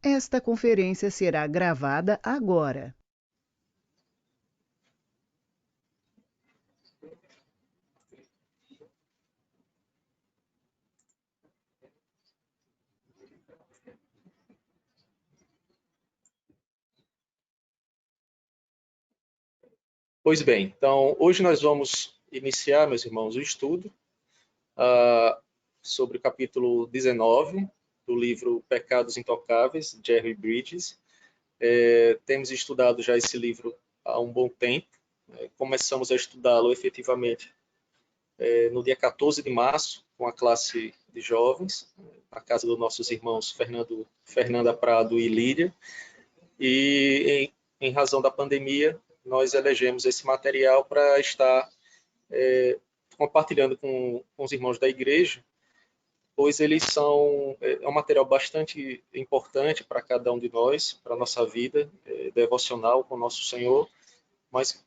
Esta conferência será gravada agora. Pois bem, então hoje nós vamos iniciar, meus irmãos, o estudo sobre o capítulo 19 do livro Pecados Intocáveis, de Jerry Bridges. Temos estudado já esse livro há um bom tempo. Começamos a estudá-lo efetivamente no dia 14 de março, com a classe de jovens, na casa dos nossos irmãos Fernanda Prado e Lídia. E em razão da pandemia, nós elegemos esse material para estar compartilhando com os irmãos da igreja, pois eles são um material bastante importante para cada um de nós, para a nossa vida devocional com o nosso Senhor, mas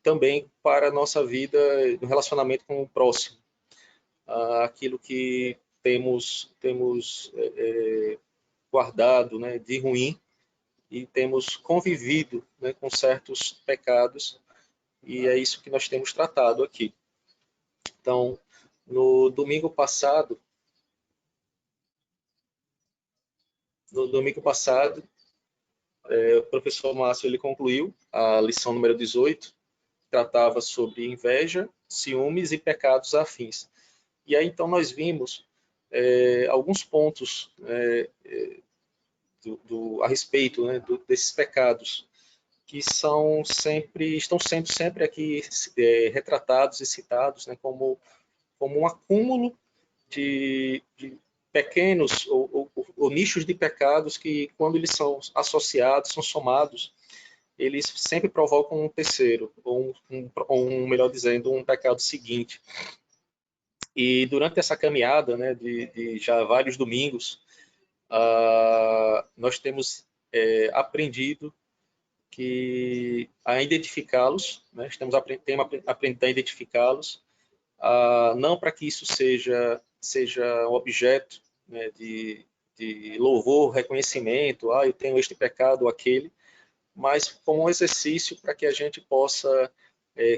também para a nossa vida no relacionamento com o próximo. Aquilo que temos guardado, né, de ruim, e temos convivido, né, com certos pecados, e é isso que nós temos tratado aqui. Então, no domingo passado, o professor Márcio ele concluiu a lição número 18, que tratava sobre inveja, ciúmes e pecados afins. E aí então nós vimos alguns pontos a respeito, né, desses pecados que estão sendo sempre aqui retratados e citados, né, como um acúmulo de pequenos ou nichos de pecados que, quando eles são associados, são somados, eles sempre provocam um terceiro, ou melhor dizendo, um pecado seguinte. E durante essa caminhada, né, de já vários domingos, nós temos aprendido a identificá-los, né, temos aprendido a identificá-los, não para que isso seja um objeto, né, de louvor, reconhecimento, eu tenho este pecado ou aquele, mas como um exercício para que a gente possa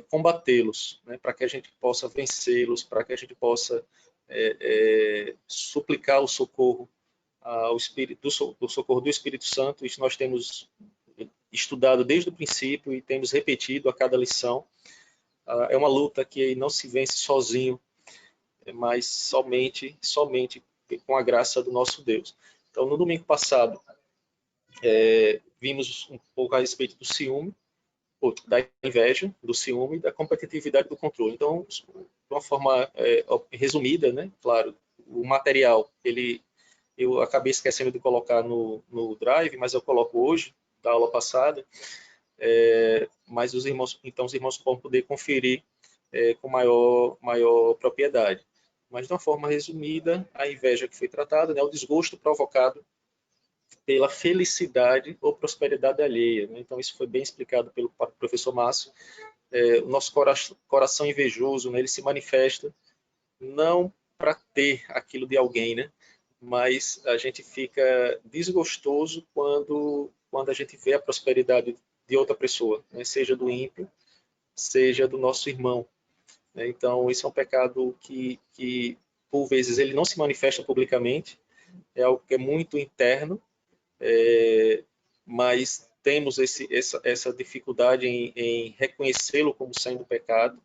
combatê-los, né, para que a gente possa vencê-los, para que a gente possa suplicar o socorro ao Espírito, do socorro do Espírito Santo. Isso nós temos estudado desde o princípio e temos repetido a cada lição. É uma luta que não se vence sozinho, mas somente com a graça do nosso Deus. Então, no domingo passado, vimos um pouco a respeito do ciúme, da inveja, do ciúme, da competitividade, do controle. Então, de uma forma resumida, né? Claro, o material, eu acabei esquecendo de colocar no Drive, mas eu coloco hoje, da aula passada, mas os irmãos vão poder conferir com maior propriedade. Mas de uma forma resumida, a inveja que foi tratada, né, o desgosto provocado pela felicidade ou prosperidade alheia, né? Então isso foi bem explicado pelo professor Márcio. O nosso coração invejoso, né, ele se manifesta não para ter aquilo de alguém, né? Mas a gente fica desgostoso quando a gente vê a prosperidade de outra pessoa, né? Seja do ímpio, seja do nosso irmão, né? Então, isso é um pecado que, por vezes, ele não se manifesta publicamente, é algo que é muito interno, mas temos essa dificuldade em reconhecê-lo como sendo pecado.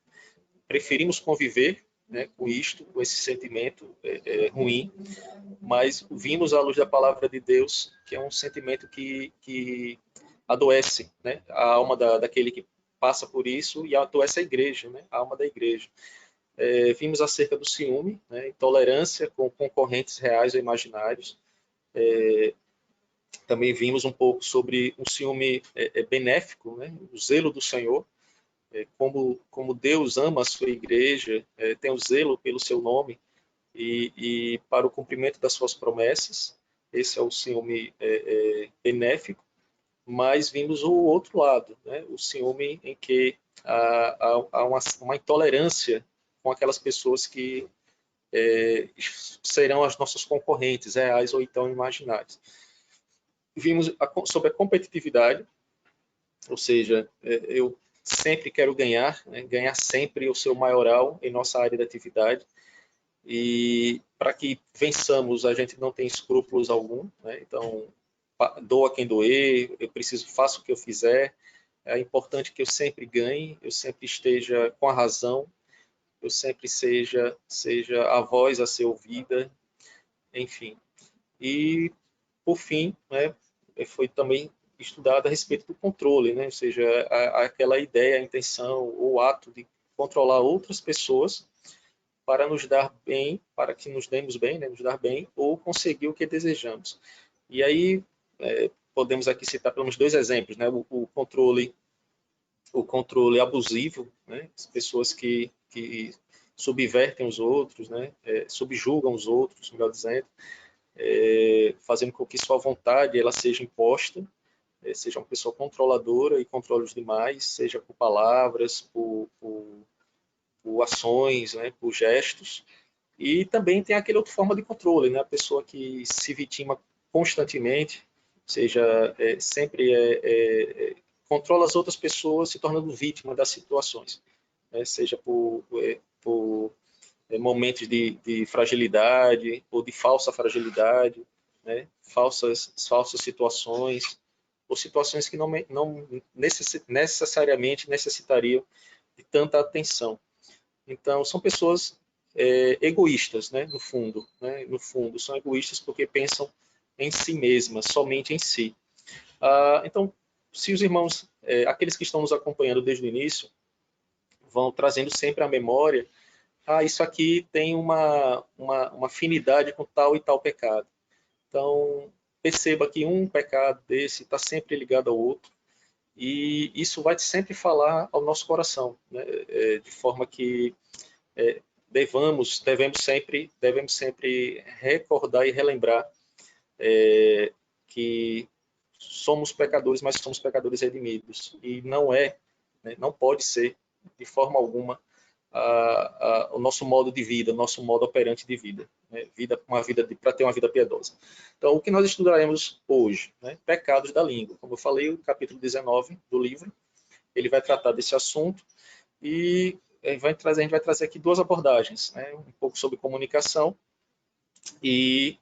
Preferimos conviver, né, com isto, com esse sentimento ruim, mas vimos à luz da palavra de Deus que é um sentimento que adoece, né, a alma daquele que passa por isso, e adoece a igreja, né, a alma da igreja. Vimos acerca do ciúme, né, intolerância com concorrentes reais ou imaginários. Também vimos um pouco sobre um ciúme benéfico, né, o zelo do Senhor, como Deus ama a sua igreja, tem o zelo pelo seu nome e para o cumprimento das suas promessas. Esse é o ciúme benéfico. Mas vimos o outro lado, né, o ciúme em que há uma intolerância com aquelas pessoas que serão as nossas concorrentes reais ou então imaginárias. vimos sobre a competitividade, ou seja, eu sempre quero ganhar, né? Ganhar sempre o seu maioral em nossa área de atividade. E para que vençamos, a gente não tem escrúpulos algum, né? Então, doa quem doer, eu faço o que eu fizer. É importante que eu sempre ganhe, eu sempre esteja com a razão, eu sempre seja a voz a ser ouvida, enfim. E, por fim, né, foi também estudado a respeito do controle, né? Ou seja, aquela ideia, a intenção, o ato de controlar outras pessoas para nos dar bem, para que nos demos bem, né, nos dar bem, ou conseguir o que desejamos. E aí podemos aqui citar pelo menos 2 exemplos, né, o controle abusivo, né, as pessoas que subvertem os outros, né, subjugam os outros, melhor dizendo, fazendo com que sua vontade ela seja imposta, seja uma pessoa controladora e controle os demais, seja por palavras, por ações, né, por gestos. E também tem aquela outra forma de controle, né? A pessoa que se vitima constantemente, ou seja, sempre controla as outras pessoas se tornando vítima das situações, né? Seja por momentos de fragilidade ou de falsa fragilidade, né? Falsas situações, ou situações que não necessariamente necessitariam de tanta atenção. Então, são pessoas egoístas, né, no fundo, são egoístas porque pensam em si mesmas, somente em si. Então, se os irmãos, aqueles que estão nos acompanhando desde o início, vão trazendo sempre à memória, isso aqui tem uma afinidade com tal e tal pecado. Então, perceba que um pecado desse está sempre ligado ao outro, e isso vai sempre falar ao nosso coração, né, de forma que devemos sempre recordar e relembrar que somos pecadores, mas somos pecadores redimidos, e não pode ser de forma alguma o nosso modo de vida, o nosso modo operante de vida, né? Para ter uma vida piedosa. Então, o que nós estudaremos hoje, né? Pecados da língua. Como eu falei, o capítulo 19 do livro, ele vai tratar desse assunto, e a gente vai trazer aqui 2 abordagens, né? Um pouco sobre comunicação e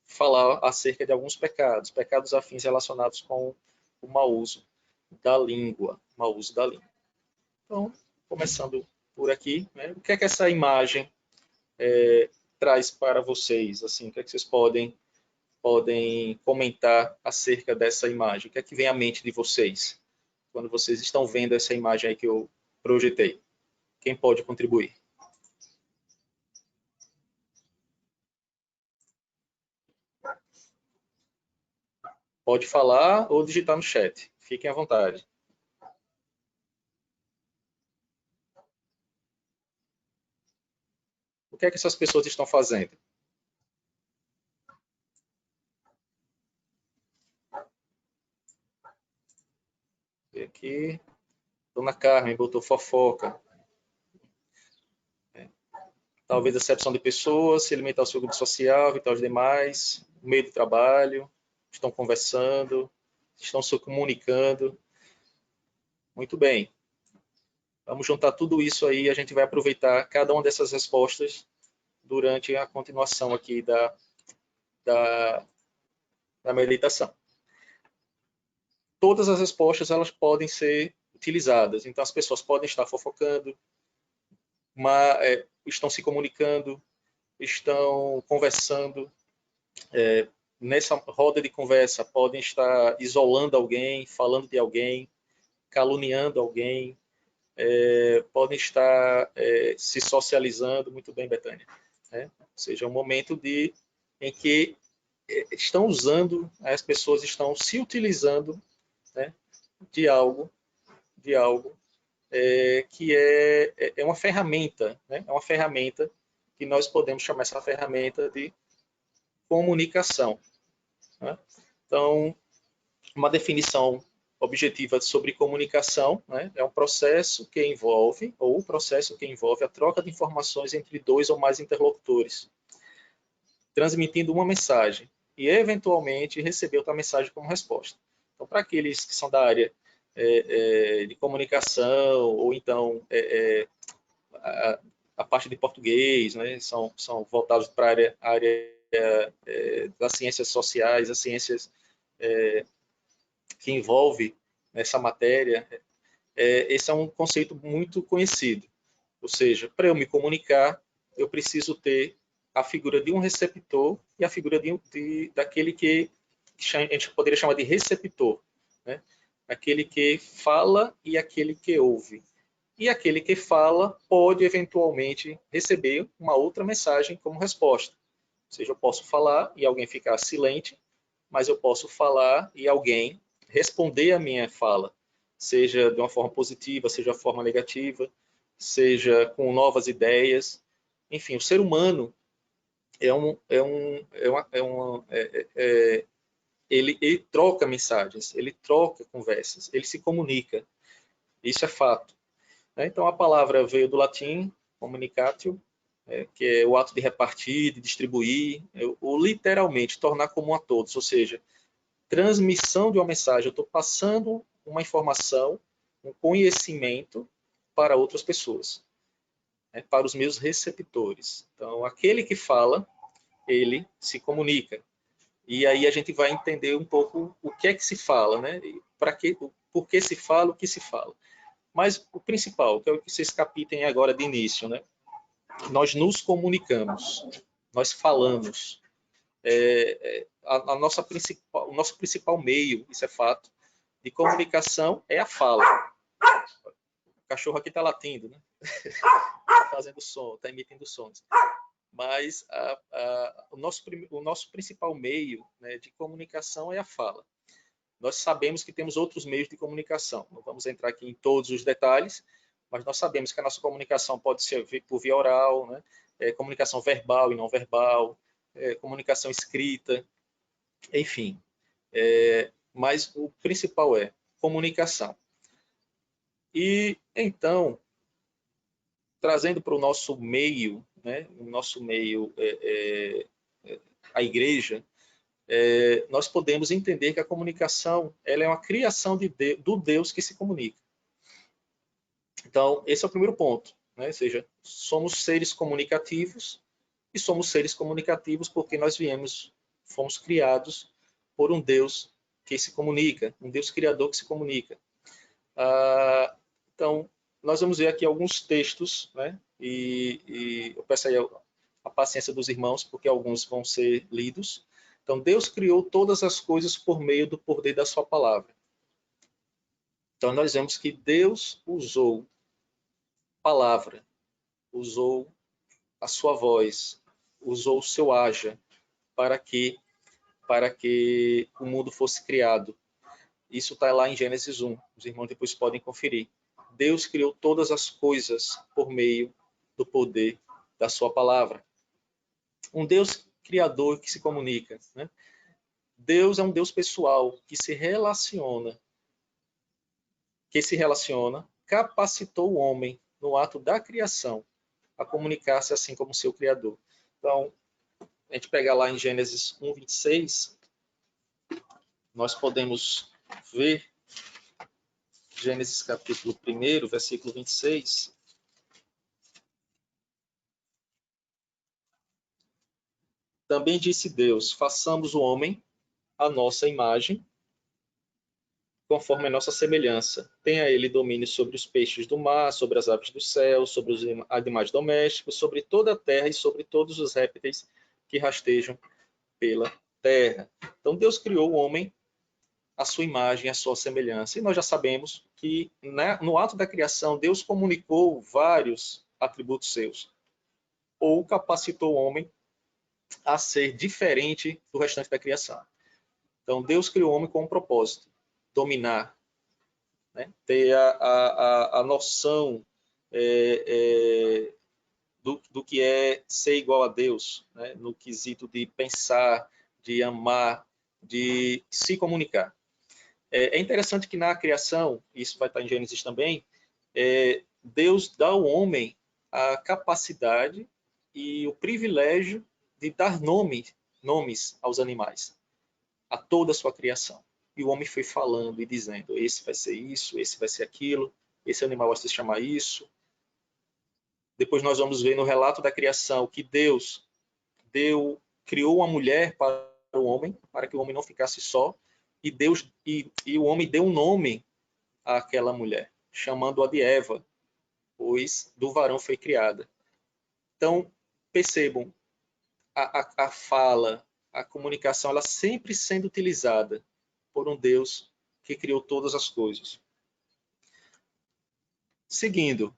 falar acerca de alguns pecados afins relacionados com o mau uso da língua, mau uso da língua. Então, começando por aqui, né? O que é que essa imagem traz para vocês? Assim, o que é que vocês podem comentar acerca dessa imagem? O que é que vem à mente de vocês quando vocês estão vendo essa imagem aí que eu projetei? Quem pode contribuir? Pode falar ou digitar no chat. Fiquem à vontade. O que é que essas pessoas estão fazendo? E aqui, Dona Carmen botou fofoca. Talvez acepção de pessoas, se alimentar o seu grupo social, evitar os demais, meio de trabalho, estão conversando, estão se comunicando. Muito bem. Vamos juntar tudo isso aí e a gente vai aproveitar cada uma dessas respostas durante a continuação aqui da meditação. Todas as respostas elas podem ser utilizadas. Então, as pessoas podem estar fofocando, estão se comunicando, estão conversando. Nessa roda de conversa, podem estar isolando alguém, falando de alguém, caluniando alguém, podem estar se socializando. Muito bem, Betânia. Né? Ou seja, é um momento em que estão usando, as pessoas estão se utilizando, né, de algo que é uma ferramenta, né? É uma ferramenta que nós podemos chamar essa ferramenta de comunicação. Né? Então, uma definição objetiva sobre comunicação, né, é um processo que envolve, ou o processo que envolve a troca de informações entre 2 ou mais interlocutores, transmitindo uma mensagem, e eventualmente receber outra mensagem como resposta. Então, para aqueles que são da área de comunicação, ou então a parte de português, né, são voltados para a área das ciências sociais, as ciências que envolve essa matéria, esse é um conceito muito conhecido. Ou seja, para eu me comunicar, eu preciso ter a figura de um receptor e a figura daquele que a gente poderia chamar de receptor, né? Aquele que fala e aquele que ouve. E aquele que fala pode eventualmente receber uma outra mensagem como resposta. Ou seja, eu posso falar e alguém ficar silente, mas eu posso falar e alguém responder a minha fala, seja de uma forma positiva, seja de uma forma negativa, seja com novas ideias. Enfim, o ser humano ele troca mensagens, ele troca conversas, ele se comunica. Isso é fato. Então, a palavra veio do latim, communicatio, que é o ato de repartir, de distribuir, ou literalmente tornar comum a todos, ou seja, transmissão de uma mensagem. Eu estou passando uma informação, um conhecimento para outras pessoas, para os meus receptores. Então, aquele que fala, ele se comunica. E aí a gente vai entender um pouco o que é que se fala, né? Por que se fala, o que se fala. Mas o principal, que é o que vocês capitem agora de início, né? Nós nos comunicamos, nós falamos. O nosso principal meio, isso é fato, de comunicação é a fala. O cachorro aqui está latindo, né? Está fazendo som, está emitindo sons. Mas o nosso principal meio, né, de comunicação é a fala. Nós sabemos que temos outros meios de comunicação. Não vamos entrar aqui em todos os detalhes, mas nós sabemos que a nossa comunicação pode ser por via oral, né? Comunicação verbal e não verbal, comunicação escrita, enfim. Mas o principal é comunicação. E então, trazendo para o nosso meio, né? O nosso meio, a igreja, nós podemos entender que a comunicação ela é uma criação do Deus que se comunica. Então, esse é o primeiro ponto, né? Ou seja, somos seres comunicativos e somos seres comunicativos porque fomos criados por um Deus que se comunica, um Deus criador que se comunica. Então, nós vamos ver aqui alguns textos, né? E eu peço aí a paciência dos irmãos, porque alguns vão ser lidos. Então, Deus criou todas as coisas por meio do poder da sua palavra. Então, nós vemos que Deus usou palavra, usou a sua voz, usou o seu haja para que o mundo fosse criado. Isso está lá em Gênesis 1. Os irmãos depois podem conferir. Deus criou todas as coisas por meio do poder da sua palavra. Um Deus criador que se comunica, né? Deus é um Deus pessoal que se relaciona, capacitou o homem no ato da criação a comunicar-se assim como seu criador. Então, a gente pega lá em Gênesis 1, 26, nós podemos ver Gênesis capítulo 1, versículo 26. Também disse Deus, façamos o homem à nossa imagem, conforme a nossa semelhança. Tenha ele domínio sobre os peixes do mar, sobre as aves do céu, sobre os animais domésticos, sobre toda a terra e sobre todos os répteis que rastejam pela terra. Então Deus criou o homem à sua imagem, à sua semelhança. E nós já sabemos que no ato da criação, Deus comunicou vários atributos seus, ou capacitou o homem a ser diferente do restante da criação. Então Deus criou o homem com um propósito: dominar, né? Ter a noção do que é ser igual a Deus, né? No quesito de pensar, de amar, de se comunicar. É interessante que na criação, isso vai estar em Gênesis também, Deus dá ao homem a capacidade e o privilégio de dar nome nomes aos animais, a toda a sua criação. E o homem foi falando e dizendo, esse vai ser isso, esse vai ser aquilo, esse animal vai se chamar isso. Depois nós vamos ver no relato da criação que Deus criou uma mulher para o homem, para que o homem não ficasse só, e o homem deu um nome àquela mulher, chamando-a de Eva, pois do varão foi criada. Então, percebam, a fala, a comunicação, ela sempre sendo utilizada por um Deus que criou todas as coisas. Seguindo,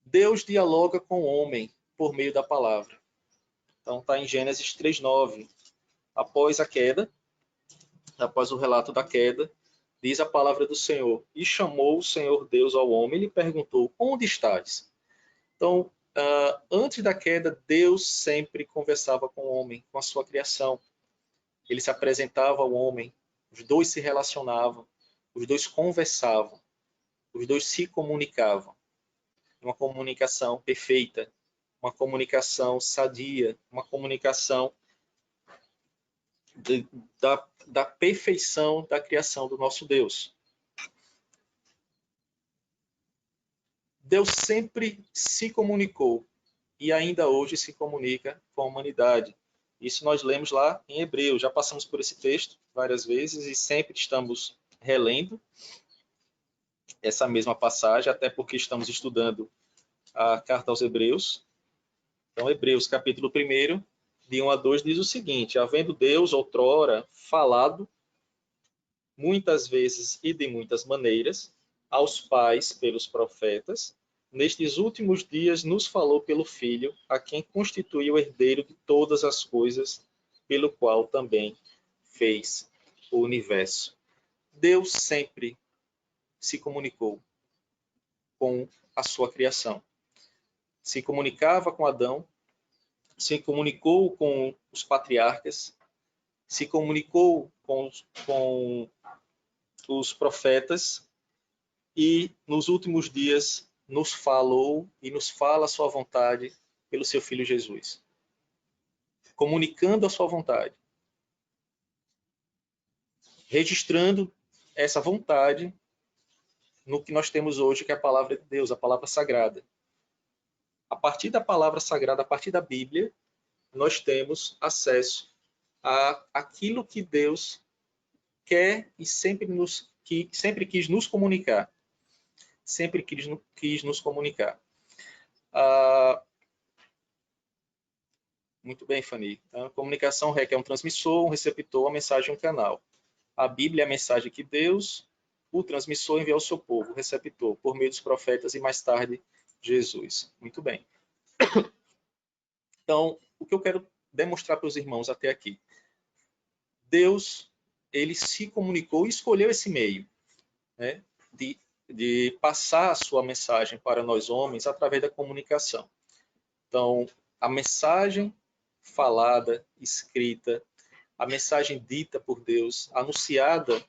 Deus dialoga com o homem por meio da palavra. Então está em Gênesis 3:9. Após a queda, após o relato da queda, diz a palavra do Senhor: e chamou o Senhor Deus ao homem e lhe perguntou: onde estás? Então, antes da queda, Deus sempre conversava com o homem, com a sua criação. Ele se apresentava ao homem, os dois se relacionavam, os dois conversavam, os dois se comunicavam. Uma comunicação perfeita, uma comunicação sadia, uma comunicação da perfeição da criação do nosso Deus. Deus sempre se comunicou e ainda hoje se comunica com a humanidade. Isso nós lemos lá em Hebreus. Já passamos por esse texto várias vezes e sempre estamos relendo essa mesma passagem, até porque estamos estudando a carta aos Hebreus. Então, Hebreus, capítulo 1, de 1 a 2, diz o seguinte: havendo Deus outrora falado, muitas vezes e de muitas maneiras, aos pais pelos profetas, nestes últimos dias nos falou pelo Filho, a quem constituiu o herdeiro de todas as coisas, pelo qual também fez o universo. Deus sempre se comunicou com a sua criação. Se comunicava com Adão, se comunicou com os patriarcas, se comunicou com os profetas e nos últimos dias nos falou e nos fala a sua vontade pelo seu Filho Jesus. Comunicando a sua vontade. Registrando essa vontade no que nós temos hoje, que é a palavra de Deus, a palavra sagrada. A partir da palavra sagrada, a partir da Bíblia, nós temos acesso a aquilo que Deus quer e sempre quis nos comunicar. Sempre quis nos comunicar. Muito bem, Fanny. Então, a comunicação requer um transmissor, um receptor, uma mensagem, um canal. A Bíblia é a mensagem que Deus, o transmissor, enviou ao seu povo, o receptor, por meio dos profetas e mais tarde Jesus. Muito bem. Então, o que eu quero demonstrar para os irmãos até aqui? Deus, ele se comunicou e escolheu esse meio, né, de passar a sua mensagem para nós homens através da comunicação. Então, a mensagem falada, escrita, a mensagem dita por Deus, anunciada,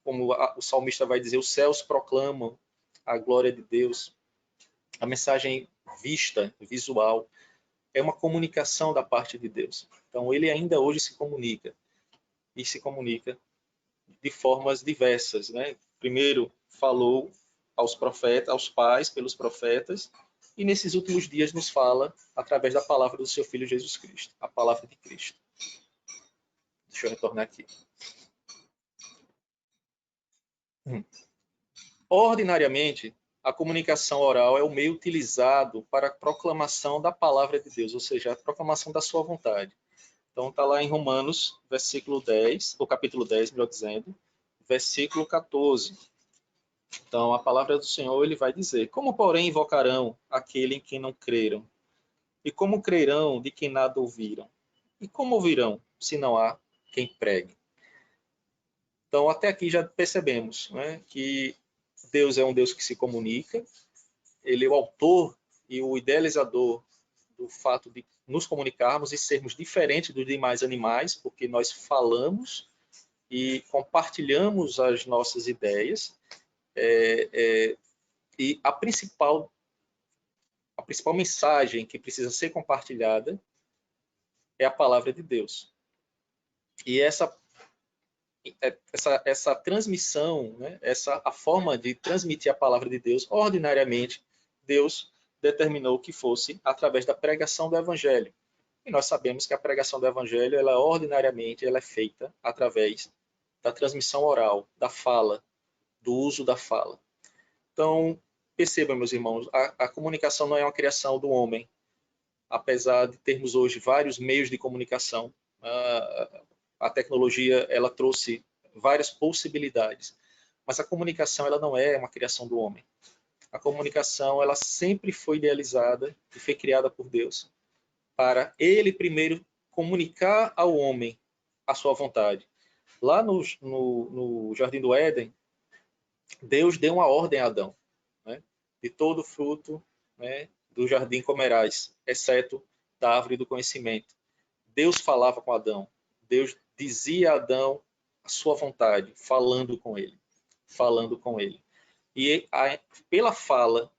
como o salmista vai dizer, os céus proclamam a glória de Deus. A mensagem vista, visual, é uma comunicação da parte de Deus. Então, ele ainda hoje se comunica, e se comunica de formas diversas, né? Primeiro, falou aos profetas, aos pais, pelos profetas, e nesses últimos dias nos fala através da palavra do seu Filho Jesus Cristo, a palavra de Cristo. Deixa eu retornar aqui. Ordinariamente, a comunicação oral é o meio utilizado para a proclamação da palavra de Deus, ou seja, a proclamação da sua vontade. Então está lá em Romanos, versículo 10, ou capítulo 10, melhor dizendo, versículo 14. Então a palavra do Senhor, ele vai dizer: como porém invocarão aquele em quem não creram? E como crerão de quem nada ouviram? E como ouvirão se não há quem pregue? Então até aqui já percebemos, né, que Deus é um Deus que se comunica, ele é o autor e o idealizador do fato de nos comunicarmos e sermos diferentes dos demais animais, porque nós falamos e compartilhamos as nossas ideias. E a principal mensagem que precisa ser compartilhada é a palavra de Deus. E essa transmissão, né, a forma de transmitir a palavra de Deus, ordinariamente, Deus determinou que fosse através da pregação do Evangelho. E nós sabemos que a pregação do Evangelho, ordinariamente, ela é feita através da transmissão oral, da fala, do uso da fala. Então, percebam, meus irmãos, a comunicação não é uma criação do homem. Apesar de termos hoje vários meios de comunicação, a tecnologia ela trouxe várias possibilidades, mas a comunicação ela não é uma criação do homem. A comunicação ela sempre foi idealizada e foi criada por Deus para ele primeiro comunicar ao homem a sua vontade. Lá no Jardim do Éden, Deus deu uma ordem a Adão, né? De todo fruto, né, do jardim comerás, exceto da árvore do conhecimento. Deus falava com Adão. Deus dizia a Adão a sua vontade, falando com ele. Falando com ele. E pela fala,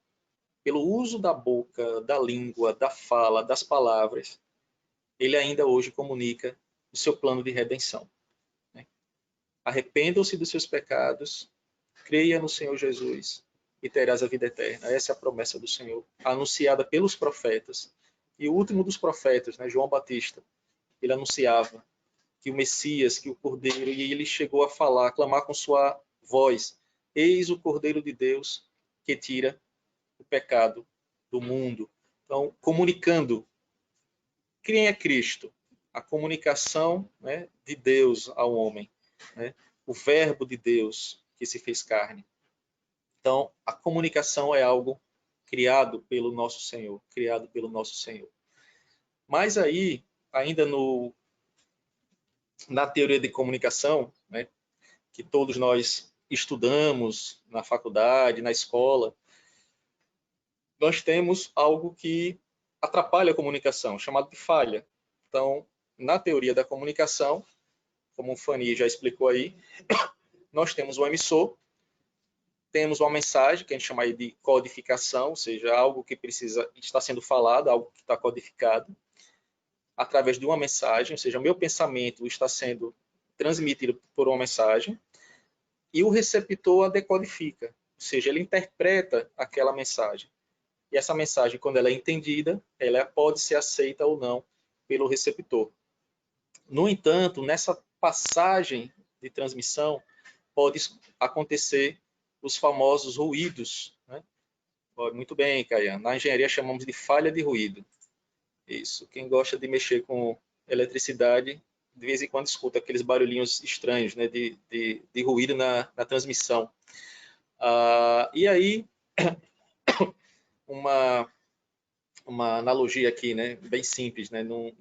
pelo uso da boca, da língua, da fala, das palavras, ele ainda hoje comunica o seu plano de redenção. Arrependam-se dos seus pecados, creia no Senhor Jesus e terás a vida eterna. Essa é a promessa do Senhor, anunciada pelos profetas. E o último dos profetas, né, João Batista, ele anunciava que o Messias, que o Cordeiro, e ele chegou a falar, a clamar com sua voz: eis o Cordeiro de Deus que tira o pecado do mundo. Então, comunicando quem é Cristo, a comunicação, né, de Deus ao homem, né, o verbo de Deus que se fez carne. Então, a comunicação é algo criado pelo nosso Senhor, criado pelo nosso Senhor. Mas aí, ainda na teoria de comunicação, né, que todos nós estudamos na faculdade, na escola, nós temos algo que atrapalha a comunicação, chamado de falha. Então, na teoria da comunicação, como o Fanny já explicou aí, nós temos o emissor, temos uma mensagem, que a gente chama aí de codificação, ou seja, algo que está sendo falado, algo que está codificado, através de uma mensagem, ou seja, o meu pensamento está sendo transmitido por uma mensagem, e o receptor a decodifica, ou seja, ele interpreta aquela mensagem. E essa mensagem, quando ela é entendida, ela pode ser aceita ou não pelo receptor. No entanto, nessa passagem de transmissão, pode acontecer os famosos ruídos, né? Muito bem, Caian. Na engenharia chamamos de falha de ruído. Isso. Quem gosta de mexer com eletricidade, de vez em quando escuta aqueles barulhinhos estranhos, né, de ruído na transmissão. E aí, uma analogia aqui, né, bem simples, né, não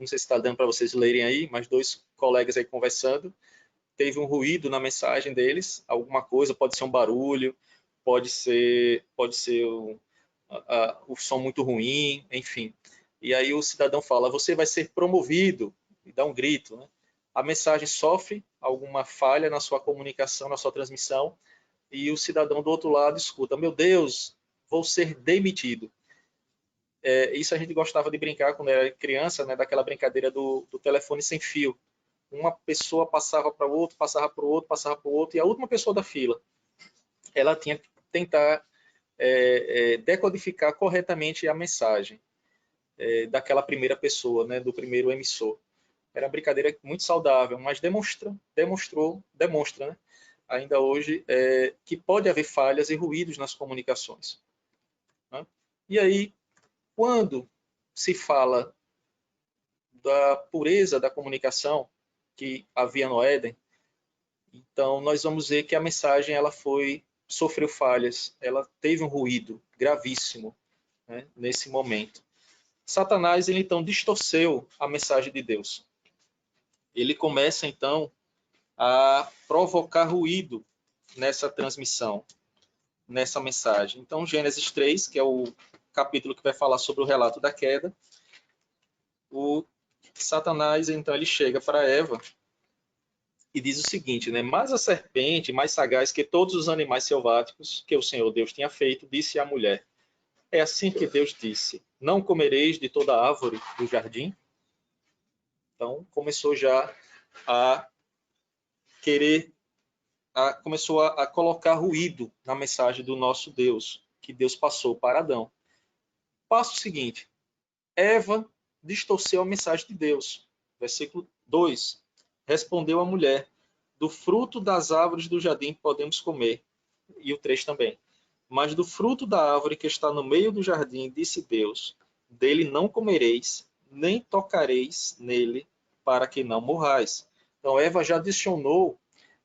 sei se está dando para vocês lerem aí, mas dois colegas aí conversando, teve um ruído na mensagem deles, alguma coisa, pode ser um barulho, pode ser o som muito ruim, enfim. E aí o cidadão fala: você vai ser promovido, e dá um grito, né? A mensagem sofre alguma falha na sua comunicação, na sua transmissão, e o cidadão do outro lado escuta: meu Deus, vou ser demitido. Isso a gente gostava de brincar quando era criança, né? Daquela brincadeira do telefone sem fio. Uma pessoa passava para o outro, passava para o outro, passava para o outro, e a última pessoa da fila, ela tinha que tentar decodificar corretamente a mensagem daquela primeira pessoa, né, do primeiro emissor. Era uma brincadeira muito saudável, mas demonstra, né, ainda hoje, que pode haver falhas e ruídos nas comunicações. Né? E aí, quando se fala da pureza da comunicação que havia no Éden, então nós vamos ver que a mensagem ela sofreu falhas, ela teve um ruído gravíssimo, né, nesse momento. Satanás ele então distorceu a mensagem de Deus. Ele começa então a provocar ruído nessa transmissão, nessa mensagem. Então, Gênesis 3, que é o capítulo que vai falar sobre o relato da queda, o Satanás então ele chega para Eva e diz o seguinte, né? Mas a serpente, mais sagaz que todos os animais selváticos que o Senhor Deus tinha feito, disse à mulher: é assim que Deus disse: não comereis de toda árvore do jardim. Então, começou já a querer, começou a colocar ruído na mensagem do nosso Deus, que Deus passou para Adão. Passo seguinte, Eva distorceu a mensagem de Deus. Versículo 2. Respondeu a mulher, do fruto das árvores do jardim podemos comer. E o 3 também. Mas do fruto da árvore que está no meio do jardim, disse Deus, dele não comereis, nem tocareis nele, para que não morrais. Então Eva já adicionou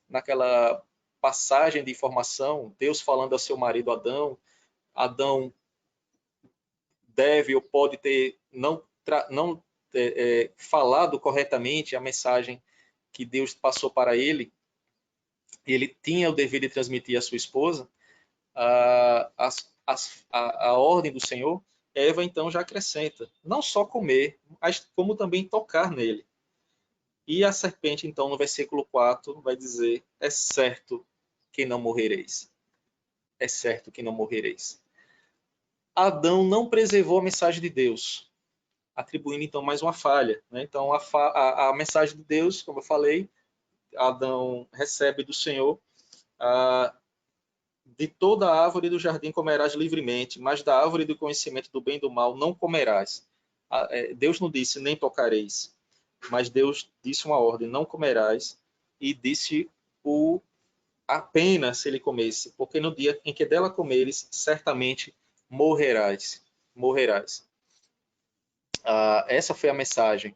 naquela passagem de informação, Deus falando ao seu marido Adão, Adão deve ou pode ter não falado corretamente a mensagem que Deus passou para ele, e ele tinha o dever de transmitir à sua esposa a ordem do Senhor. Eva então já acrescenta, não só comer, mas como também tocar nele. E a serpente então no versículo 4 vai dizer, é certo que não morrereis. É certo que não morrereis. Adão não preservou a mensagem de Deus, atribuindo então mais uma falha. Né? Então a mensagem de Deus, como eu falei, Adão recebe do Senhor, de toda a árvore do jardim comerás livremente, mas da árvore do conhecimento do bem e do mal não comerás. Deus não disse nem tocareis, mas Deus disse uma ordem, não comerás, e disse a pena se ele comesse, porque no dia em que dela comeres, certamente morrerás. Morrerás. Essa foi a mensagem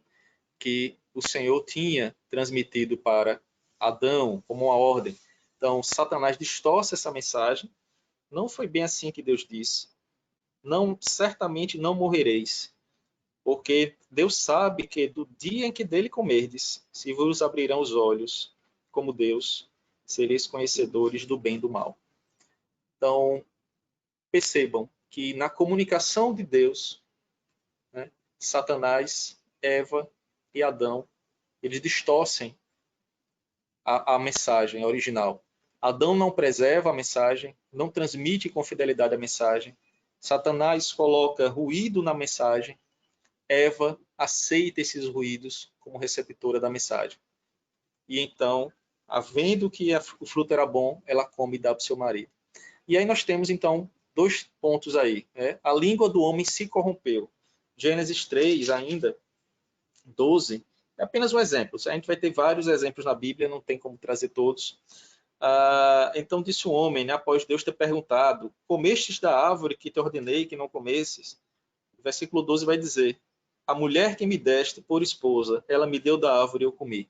que o Senhor tinha transmitido para Adão como uma ordem. Então, Satanás distorce essa mensagem. Não foi bem assim que Deus disse. Não, certamente não morrereis, porque Deus sabe que do dia em que dele comerdes, se vos abrirão os olhos, como Deus, sereis conhecedores do bem e do mal. Então, percebam que na comunicação de Deus, né, Satanás, Eva e Adão, eles distorcem a mensagem original. Adão não preserva a mensagem, não transmite com fidelidade a mensagem. Satanás coloca ruído na mensagem. Eva aceita esses ruídos como receptora da mensagem. E então, havendo que o fruto era bom, ela come e dá para o seu marido. E aí nós temos, então, 2 pontos aí. Né? A língua do homem se corrompeu. Gênesis 3, ainda, 12, é apenas um exemplo. A gente vai ter vários exemplos na Bíblia, não tem como trazer todos. Então disse o homem, né, após Deus ter perguntado, comestes da árvore que te ordenei que não comesses? O versículo 12 vai dizer, a mulher que me deste por esposa, ela me deu da árvore e eu comi.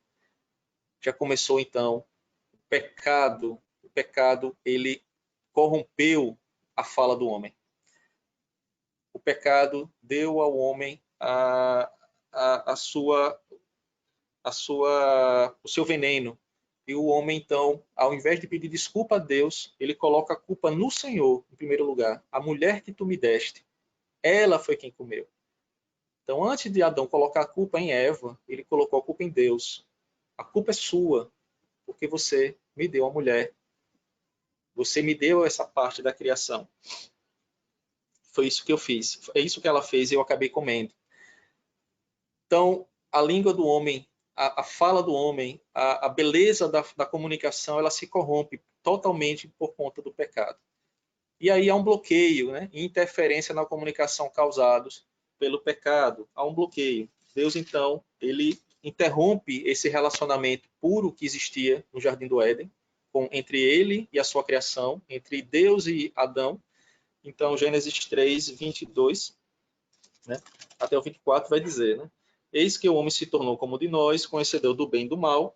Já começou então o pecado, ele corrompeu a fala do homem. O pecado deu ao homem o seu veneno. E o homem, então, ao invés de pedir desculpa a Deus, ele coloca a culpa no Senhor, em primeiro lugar. A mulher que tu me deste, ela foi quem comeu. Então, antes de Adão colocar a culpa em Eva, ele colocou a culpa em Deus. A culpa é sua, porque você me deu a mulher. Você me deu essa parte da criação. Foi isso que eu fiz. É isso que ela fez e eu acabei comendo. Então, a língua do homem, a fala do homem, a beleza da comunicação, ela se corrompe totalmente por conta do pecado. E aí há um bloqueio, né? Interferência na comunicação causados pelo pecado. Há um bloqueio. Deus, então, ele interrompe esse relacionamento puro que existia no Jardim do Éden, entre ele e a sua criação, entre Deus e Adão. Então, Gênesis 3, 22, né? Até o 24 vai dizer, né? Eis que o homem se tornou como de nós, conhecedor do bem e do mal,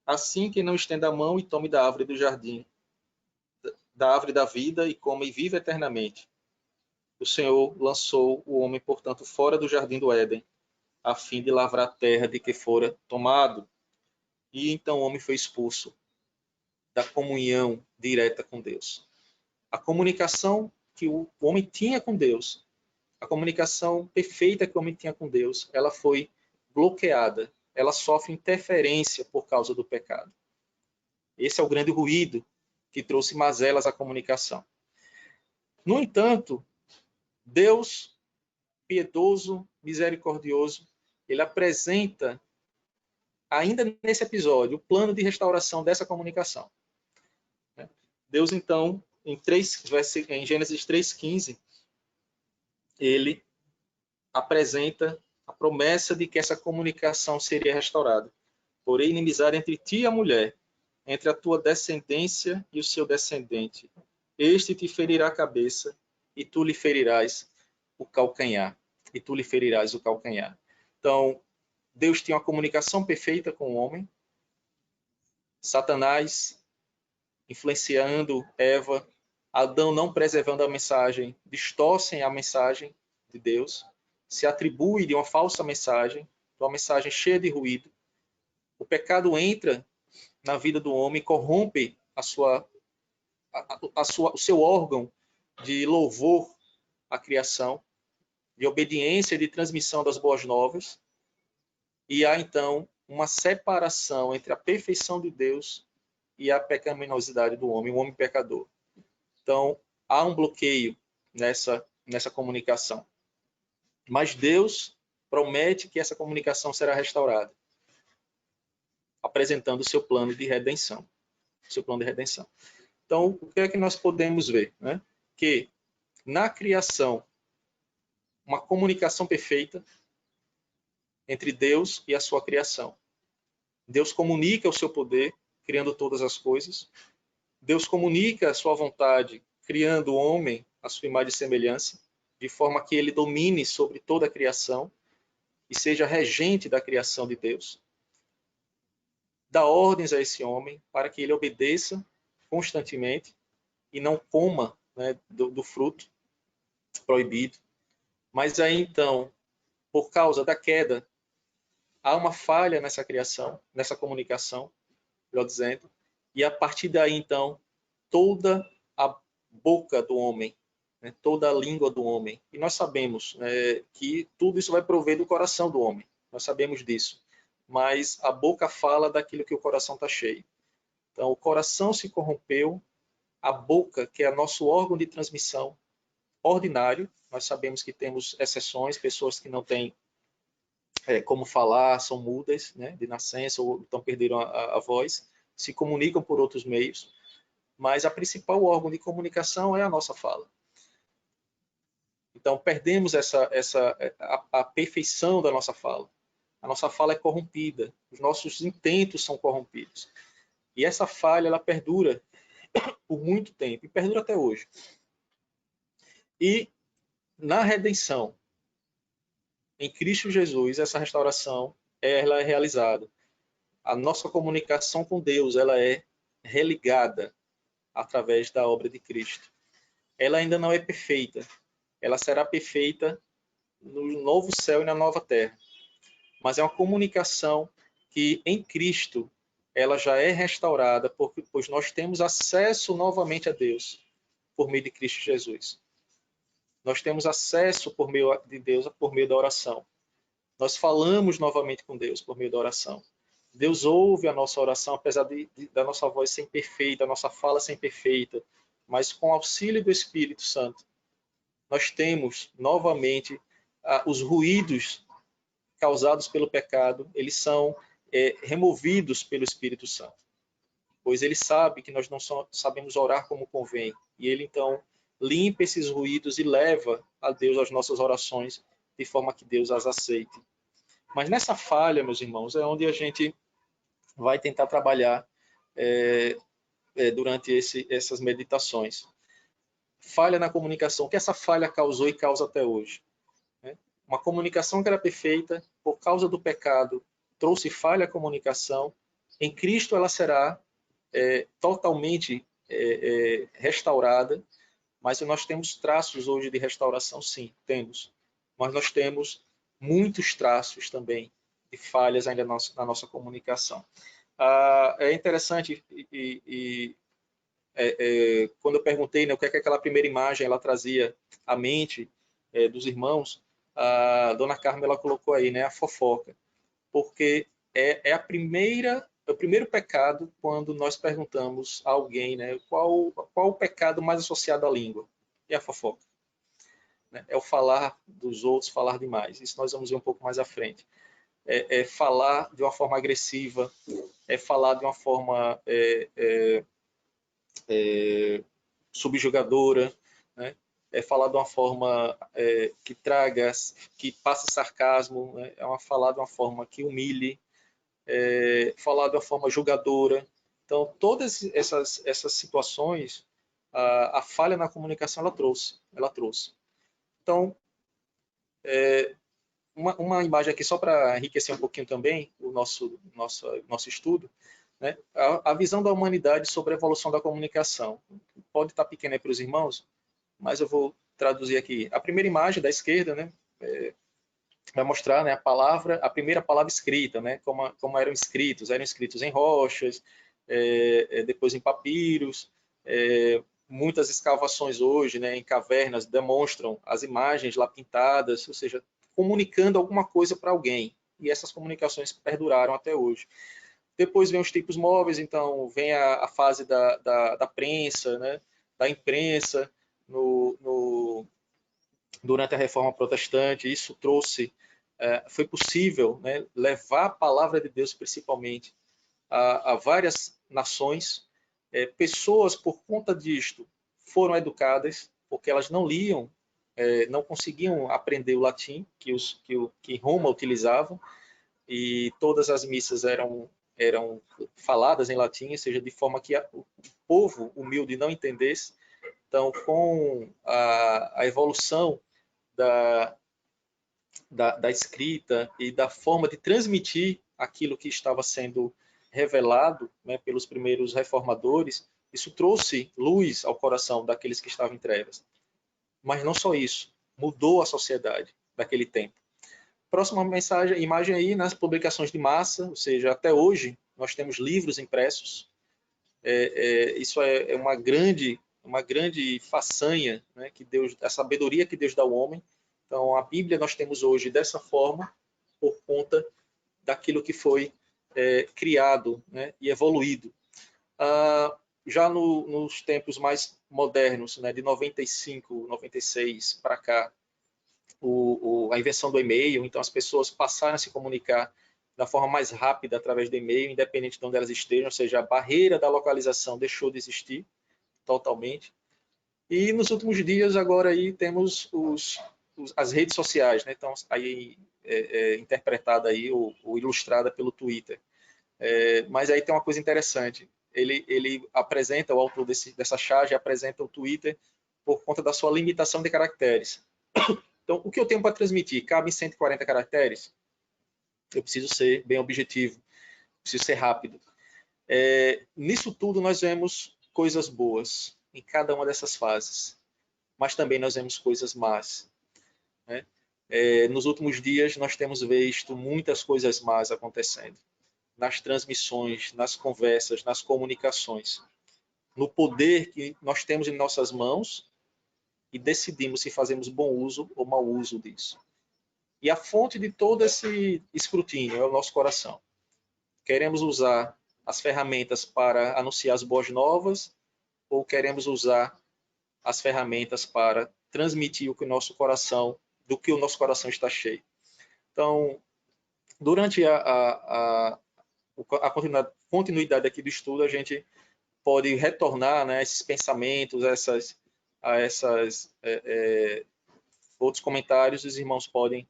assim que não estenda a mão e tome da árvore do jardim, da árvore da vida, e coma e vive eternamente. O Senhor lançou o homem, portanto, fora do jardim do Éden, a fim de lavrar a terra de que fora tomado. E então o homem foi expulso da comunhão direta com Deus. A comunicação que o homem tinha com Deus, a comunicação perfeita que o homem tinha com Deus, ela foi bloqueada, ela sofre interferência por causa do pecado. Esse é o grande ruído que trouxe mazelas à comunicação. No entanto, Deus piedoso, misericordioso, ele apresenta, ainda nesse episódio, o plano de restauração dessa comunicação. Deus, então, em Gênesis 3,15, ele apresenta a promessa de que essa comunicação seria restaurada. Porém, inimizade entre ti e a mulher, entre a tua descendência e o seu descendente. Este te ferirá a cabeça, e tu lhe ferirás o calcanhar. E tu lhe ferirás o calcanhar. Então, Deus tinha uma comunicação perfeita com o homem. Satanás influenciando Eva, Adão não preservando a mensagem, distorcem a mensagem de Deus, se atribui de uma falsa mensagem, uma mensagem cheia de ruído. O pecado entra na vida do homem, corrompe o seu órgão de louvor à criação, de obediência e de transmissão das boas novas, e há então uma separação entre a perfeição de Deus e a pecaminosidade do homem, o homem pecador. Então, há um bloqueio nessa comunicação. Mas Deus promete que essa comunicação será restaurada, apresentando o seu plano de redenção. Então, o que é que nós podemos ver? Né? Que na criação, uma comunicação perfeita entre Deus e a sua criação. Deus comunica o seu poder, criando todas as coisas. Deus comunica a sua vontade, criando o homem à sua imagem e semelhança, de forma que ele domine sobre toda a criação e seja regente da criação de Deus. Dá ordens a esse homem para que ele obedeça constantemente e não coma, né, do fruto proibido. Mas aí então, por causa da queda, há uma falha nessa criação, nessa comunicação, melhor dizendo, e a partir daí então, toda a boca do homem, né, toda a língua do homem. E nós sabemos, que tudo isso vai prover do coração do homem. Nós sabemos disso. Mas a boca fala daquilo que o coração está cheio. Então, o coração se corrompeu, a boca, que é nosso órgão de transmissão ordinário, nós sabemos que temos exceções, pessoas que não têm como falar, são mudas, né, de nascença, ou então perderam a voz, se comunicam por outros meios, mas a principal órgão de comunicação é a nossa fala. Então, perdemos a perfeição da nossa fala. A nossa fala é corrompida, os nossos intentos são corrompidos. E essa falha, ela perdura por muito tempo, e perdura até hoje. E na redenção, em Cristo Jesus, essa restauração ela é realizada. A nossa comunicação com Deus, ela é religada através da obra de Cristo. Ela ainda não é perfeita. Ela será perfeita no novo céu e na nova terra. Mas é uma comunicação que em Cristo ela já é restaurada, pois nós temos acesso novamente a Deus por meio de Cristo Jesus. Nós temos acesso por meio de Deus por meio da oração. Nós falamos novamente com Deus por meio da oração. Deus ouve a nossa oração, apesar da nossa voz ser imperfeita, a nossa fala ser imperfeita, mas com o auxílio do Espírito Santo, nós temos novamente os ruídos causados pelo pecado, eles são removidos pelo Espírito Santo, pois ele sabe que nós não sabemos orar como convém, e ele então limpa esses ruídos e leva a Deus as nossas orações, de forma que Deus as aceite. Mas nessa falha, meus irmãos, é onde a gente vai tentar trabalhar durante essas meditações. Falha na comunicação, o que essa falha causou e causa até hoje? Uma comunicação que era perfeita, por causa do pecado, trouxe falha à comunicação. Em Cristo ela será totalmente restaurada, mas nós temos traços hoje de restauração, sim, temos. Mas nós temos muitos traços também de falhas ainda na nossa comunicação. É interessante, quando eu perguntei, né, o que é que aquela primeira imagem ela trazia à mente dos irmãos, a dona Carmen ela colocou aí, né, a fofoca, porque é o primeiro pecado quando nós perguntamos a alguém, né, qual o pecado mais associado à língua? É a fofoca. né? É o falar dos outros, falar demais. Isso nós vamos ver um pouco mais à frente. É falar de uma forma agressiva, é falar de uma forma subjugadora, né? É falar de uma forma que traga, que passe sarcasmo, né? Falar de uma forma que humilhe, falar de uma forma julgadora. Então, todas essas situações, a falha na comunicação ela trouxe. Então, uma imagem aqui só para enriquecer um pouquinho também o nosso estudo, né? A visão da humanidade sobre a evolução da comunicação. Pode estar pequena aí para os irmãos, mas eu vou traduzir aqui. A primeira imagem da esquerda, né, vai mostrar, né, a primeira palavra escrita, né, como eram escritos em rochas, depois em papiros, muitas escavações hoje, né, em cavernas demonstram as imagens lá pintadas, ou seja, comunicando alguma coisa para alguém, e essas comunicações perduraram até hoje. Depois vem os tipos móveis, então vem a fase da prensa, né, da imprensa, durante a Reforma Protestante. Isso foi possível, né, levar a palavra de Deus principalmente a várias nações. Pessoas, por conta disto, foram educadas, porque elas não liam, não conseguiam aprender o latim que Roma utilizava, e todas as missas eram faladas em latim, ou seja, de forma que o povo humilde não entendesse. Então, com a evolução da escrita e da forma de transmitir aquilo que estava sendo revelado, né, pelos primeiros reformadores, isso trouxe luz ao coração daqueles que estavam em trevas. Mas não só isso, mudou a sociedade daquele tempo. Próxima imagem aí, nas publicações de massa, ou seja, até hoje nós temos livros impressos. Isso é uma grande façanha, né, que Deus, a sabedoria que Deus dá ao homem. Então, a Bíblia nós temos hoje dessa forma por conta daquilo que foi criado, né, e evoluído. Já nos tempos mais modernos, né, de 95, 96 para cá, a invenção do e-mail, então as pessoas passaram a se comunicar da forma mais rápida através do e-mail, independente de onde elas estejam, ou seja, a barreira da localização deixou de existir totalmente. E nos últimos dias agora aí temos as redes sociais, né? Então aí interpretada aí ou ilustrada pelo Twitter. Mas aí tem uma coisa interessante. Ele apresenta, o autor dessa charge apresenta o Twitter por conta da sua limitação de caracteres. Então, o que eu tenho para transmitir? Cabe em 140 caracteres? Eu preciso ser bem objetivo, preciso ser rápido. Nisso tudo nós vemos coisas boas em cada uma dessas fases, mas também nós vemos coisas más, né? Nos últimos dias nós temos visto muitas coisas más acontecendo, nas transmissões, nas conversas, nas comunicações, no poder que nós temos em nossas mãos e decidimos se fazemos bom uso ou mau uso disso. E a fonte de todo esse escrutínio é o nosso coração. Queremos usar as ferramentas para anunciar as boas novas ou queremos usar as ferramentas para transmitir do que o nosso coração está cheio? Então, durante a continuidade aqui do estudo, a gente pode retornar, né, esses pensamentos, a essas outros comentários, os irmãos podem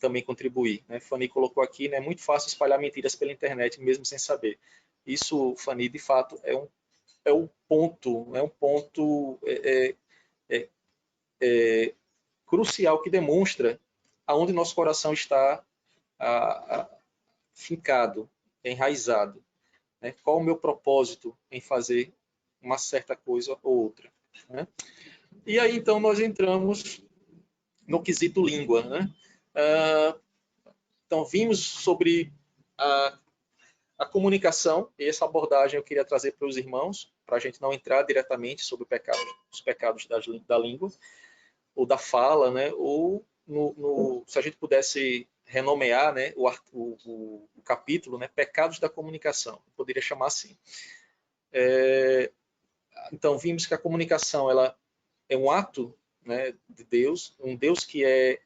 também contribuir, né? Fanny colocou aqui, né, é muito fácil espalhar mentiras pela internet, mesmo sem saber. Isso, Fanny, de fato, é um ponto crucial que demonstra aonde nosso coração está fincado, enraizado, né? Qual o meu propósito em fazer uma certa coisa ou outra, né? E aí, então, nós entramos no quesito língua, né? Então, vimos sobre a comunicação, e essa abordagem eu queria trazer para os irmãos, para a gente não entrar diretamente sobre os pecados da língua, ou da fala, né? Ou se a gente pudesse renomear, né, o capítulo, né, pecados da comunicação, eu poderia chamar assim. Então, vimos que a comunicação ela é um ato né, de Deus, um Deus que é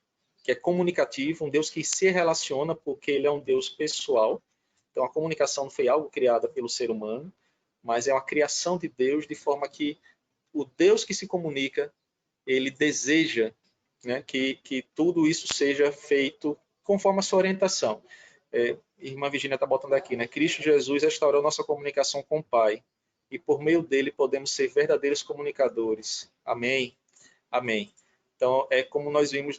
comunicativo, um Deus que se relaciona porque ele é um Deus pessoal. Então a comunicação não foi algo criado pelo ser humano, mas é uma criação de Deus, de forma que o Deus que se comunica, ele deseja, né, que tudo isso seja feito conforme a sua orientação. Irmã Virginia está botando aqui, né? Cristo Jesus restaurou nossa comunicação com o Pai, e por meio dele podemos ser verdadeiros comunicadores. Amém? Amém. Então, é como nós vimos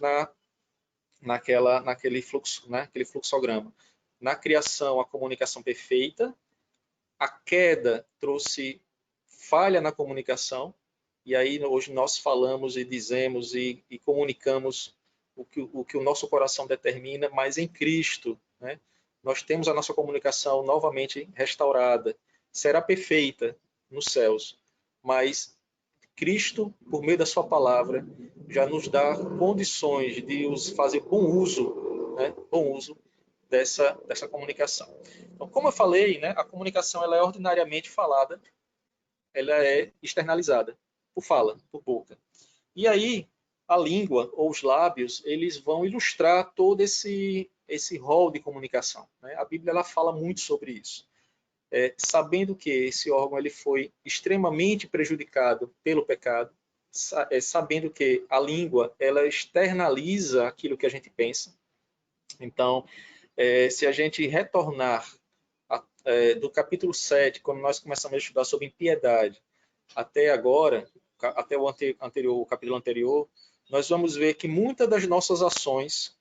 naquele fluxo, né? Aquele fluxograma. Na criação, a comunicação perfeita, a queda trouxe falha na comunicação, e aí hoje nós falamos e dizemos e comunicamos o que o nosso coração determina, mas em Cristo, né? Nós temos a nossa comunicação novamente restaurada. Será perfeita nos céus, mas Cristo, por meio da sua palavra, já nos dá condições de fazer bom uso, né? Bom uso dessa comunicação. Então, como eu falei, né, a comunicação ela é ordinariamente falada, ela é externalizada por fala, por boca. E aí, a língua ou os lábios, eles vão ilustrar todo esse rol de comunicação, né? A Bíblia ela fala muito sobre isso. Sabendo que esse órgão ele foi extremamente prejudicado pelo pecado, sabendo que a língua ela externaliza aquilo que a gente pensa. Então, se a gente retornar do capítulo 7, quando nós começamos a estudar sobre impiedade, até agora, até o capítulo anterior, nós vamos ver que muitas das nossas ações,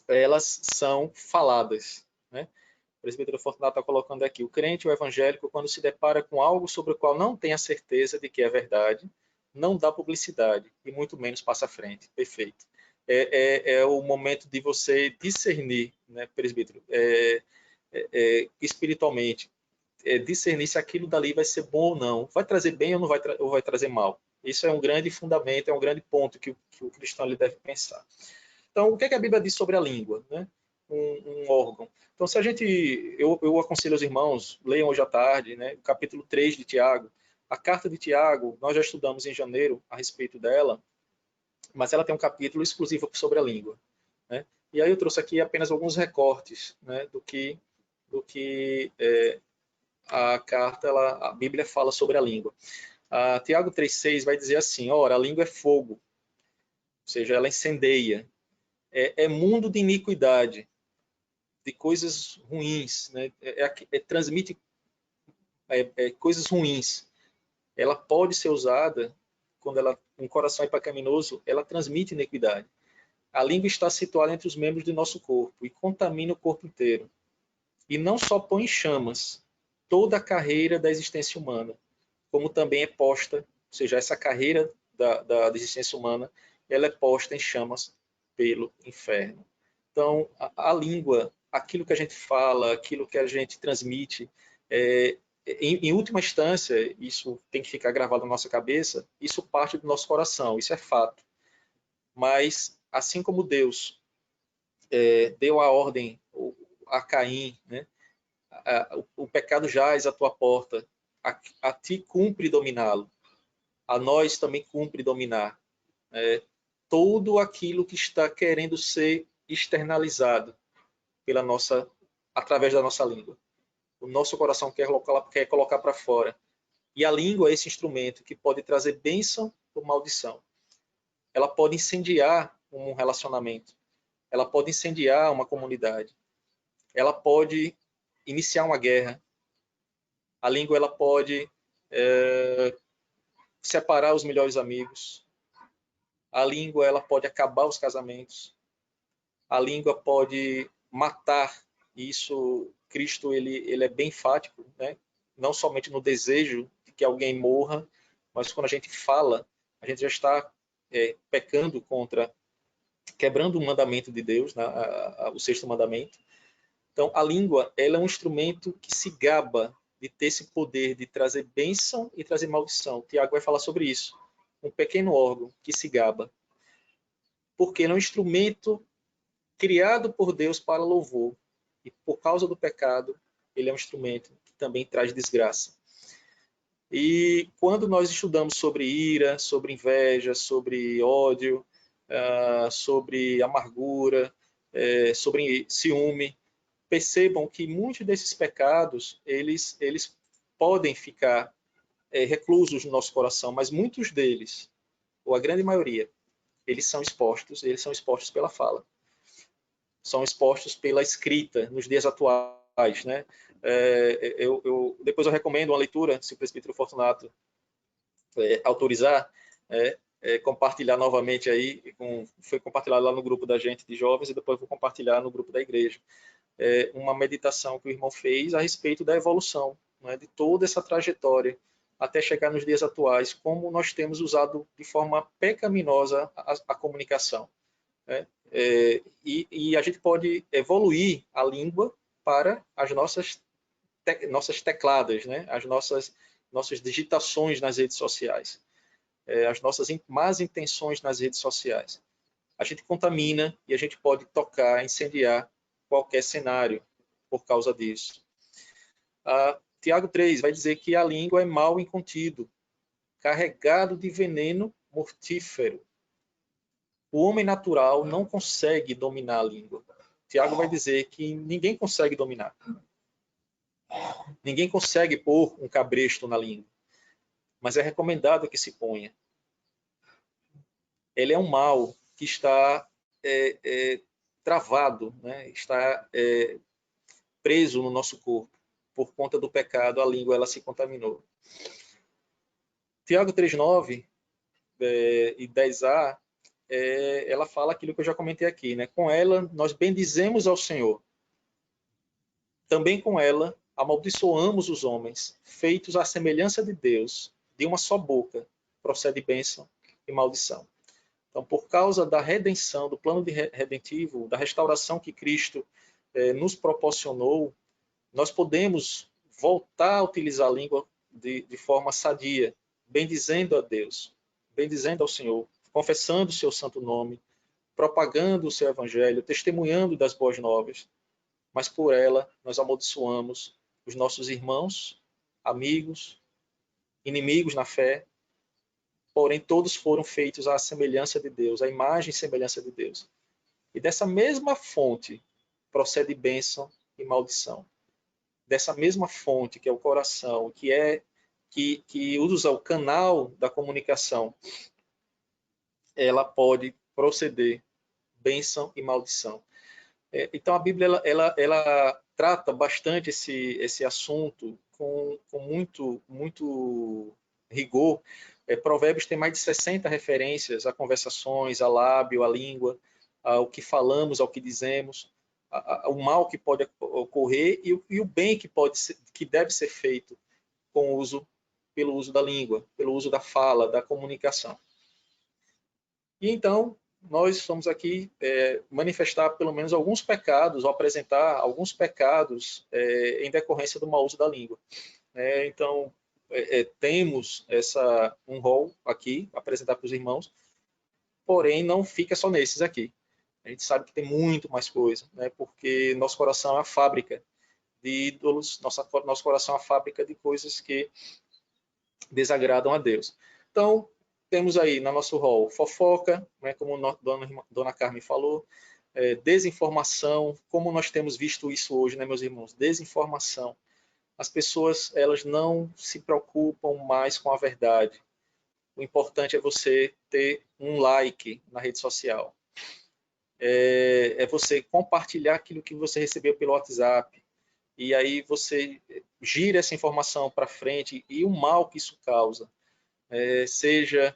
elas são faladas, né? O presbítero Fortunato está colocando aqui, o crente, o evangélico, quando se depara com algo sobre o qual não tem a certeza de que é verdade, não dá publicidade, e muito menos passa à frente. Perfeito. É o momento de você discernir, né, presbítero, espiritualmente, discernir se aquilo dali vai ser bom ou não, vai trazer bem ou não ou vai trazer mal. Isso é um grande fundamento, é um grande ponto que o cristão ele deve pensar. Então, o que a Bíblia diz sobre a língua, né? Um órgão. Então, se a gente, eu aconselho aos irmãos, leiam hoje à tarde, né, o capítulo 3 de Tiago. A carta de Tiago, nós já estudamos em janeiro a respeito dela, mas ela tem um capítulo exclusivo sobre a língua, né? E aí eu trouxe aqui apenas alguns recortes, né, do que a carta, a Bíblia fala sobre a língua. Tiago 3,6 vai dizer assim, ora, a língua é fogo, ou seja, ela incendeia, é mundo de iniquidade, de coisas ruins, né? Transmite coisas ruins. Ela pode ser usada, quando um coração é pecaminoso, ela transmite iniquidade. A língua está situada entre os membros do nosso corpo e contamina o corpo inteiro. E não só põe em chamas toda a carreira da existência humana, como também é posta, ou seja, essa carreira da existência humana, ela é posta em chamas pelo inferno. Então, a língua, aquilo que a gente fala, aquilo que a gente transmite, em última instância, isso tem que ficar gravado na nossa cabeça, isso parte do nosso coração, isso é fato. Mas, assim como Deus deu a ordem a Caim, né? O pecado jaz à tua porta, a ti cumpre dominá-lo, a nós também cumpre dominar tudo aquilo que está querendo ser externalizado através da nossa língua. O nosso coração quer colocar para fora. E a língua é esse instrumento que pode trazer bênção ou maldição. Ela pode incendiar um relacionamento. Ela pode incendiar uma comunidade. Ela pode iniciar uma guerra. A língua ela pode separar os melhores amigos. A língua ela pode acabar os casamentos. A língua pode matar. Isso, Cristo ele é bem enfático, né? Não somente no desejo de que alguém morra, mas quando a gente fala, a gente já está pecando quebrando o mandamento de Deus, né? O sexto mandamento. Então, a língua ela é um instrumento que se gaba de ter esse poder de trazer bênção e trazer maldição. Tiago vai falar sobre isso. Um pequeno órgão que se gaba. Porque ele é um instrumento criado por Deus para louvor. E por causa do pecado, ele é um instrumento que também traz desgraça. E quando nós estudamos sobre ira, sobre inveja, sobre ódio, sobre amargura, sobre ciúme, percebam que muitos desses pecados, eles podem ficar reclusos no nosso coração, mas muitos deles, ou a grande maioria, eles são expostos pela fala. São expostos pela escrita nos dias atuais, né? Depois eu recomendo uma leitura, se o presbítero Fortunato autorizar, compartilhar novamente aí, foi compartilhado lá no grupo da gente de jovens e depois vou compartilhar no grupo da igreja. Uma meditação que o irmão fez a respeito da evolução, né, de toda essa trajetória até chegar nos dias atuais, como nós temos usado de forma pecaminosa a comunicação. Né? E a gente pode evoluir a língua para as nossas tecladas, né? As nossas digitações nas redes sociais, as nossas más intenções nas redes sociais. A gente contamina e a gente pode tocar, incendiar qualquer cenário por causa disso. Tiago 3 vai dizer que a língua é mal incontido, carregado de veneno mortífero. O homem natural não consegue dominar a língua. Tiago vai dizer que ninguém consegue dominar. Ninguém consegue pôr um cabresto na língua, mas é recomendado que se ponha. Ele é um mal que está travado, né? Está preso no nosso corpo. Por conta do pecado, a língua ela se contaminou. Tiago 3,9 e 10a, ela fala aquilo que eu já comentei aqui, né? Com ela, nós bendizemos ao Senhor. Também com ela, amaldiçoamos os homens, feitos à semelhança de Deus. De uma só boca procede bênção e maldição. Então, por causa da redenção, do plano redentivo, da restauração que Cristo nos proporcionou, nós podemos voltar a utilizar a língua de forma sadia, bendizendo a Deus, bendizendo ao Senhor, confessando o seu santo nome, propagando o seu evangelho, testemunhando das boas novas. Mas por ela nós amaldiçoamos os nossos irmãos, amigos, inimigos na fé, porém todos foram feitos à semelhança de Deus, à imagem e semelhança de Deus. E dessa mesma fonte procede bênção e maldição. Dessa mesma fonte, que é o coração, que usa o canal da comunicação, ela pode proceder bênção e maldição. Então a Bíblia ela trata bastante esse assunto com muito rigor. Provérbios tem mais de 60 referências a conversações, a lábio, a língua, ao que falamos, ao que dizemos, o mal que pode ocorrer e o bem que deve ser feito pelo uso da língua, pelo uso da fala, da comunicação. E então nós estamos aqui manifestar pelo menos alguns pecados, ou apresentar alguns pecados em decorrência do mau uso da língua. Então, temos um rol aqui, apresentar para os irmãos, porém não fica só nesses aqui. A gente sabe que tem muito mais coisa, né? Porque nosso coração é uma fábrica de ídolos, nosso coração é uma fábrica de coisas que desagradam a Deus. Então, temos aí no nosso rol fofoca, né, como Dona Carmen falou, desinformação, como nós temos visto isso hoje, né, meus irmãos? Desinformação. As pessoas elas não se preocupam mais com a verdade. O importante é você ter um like na rede social. É você compartilhar aquilo que você recebeu pelo WhatsApp. E aí você gira essa informação para frente e o mal que isso causa. Seja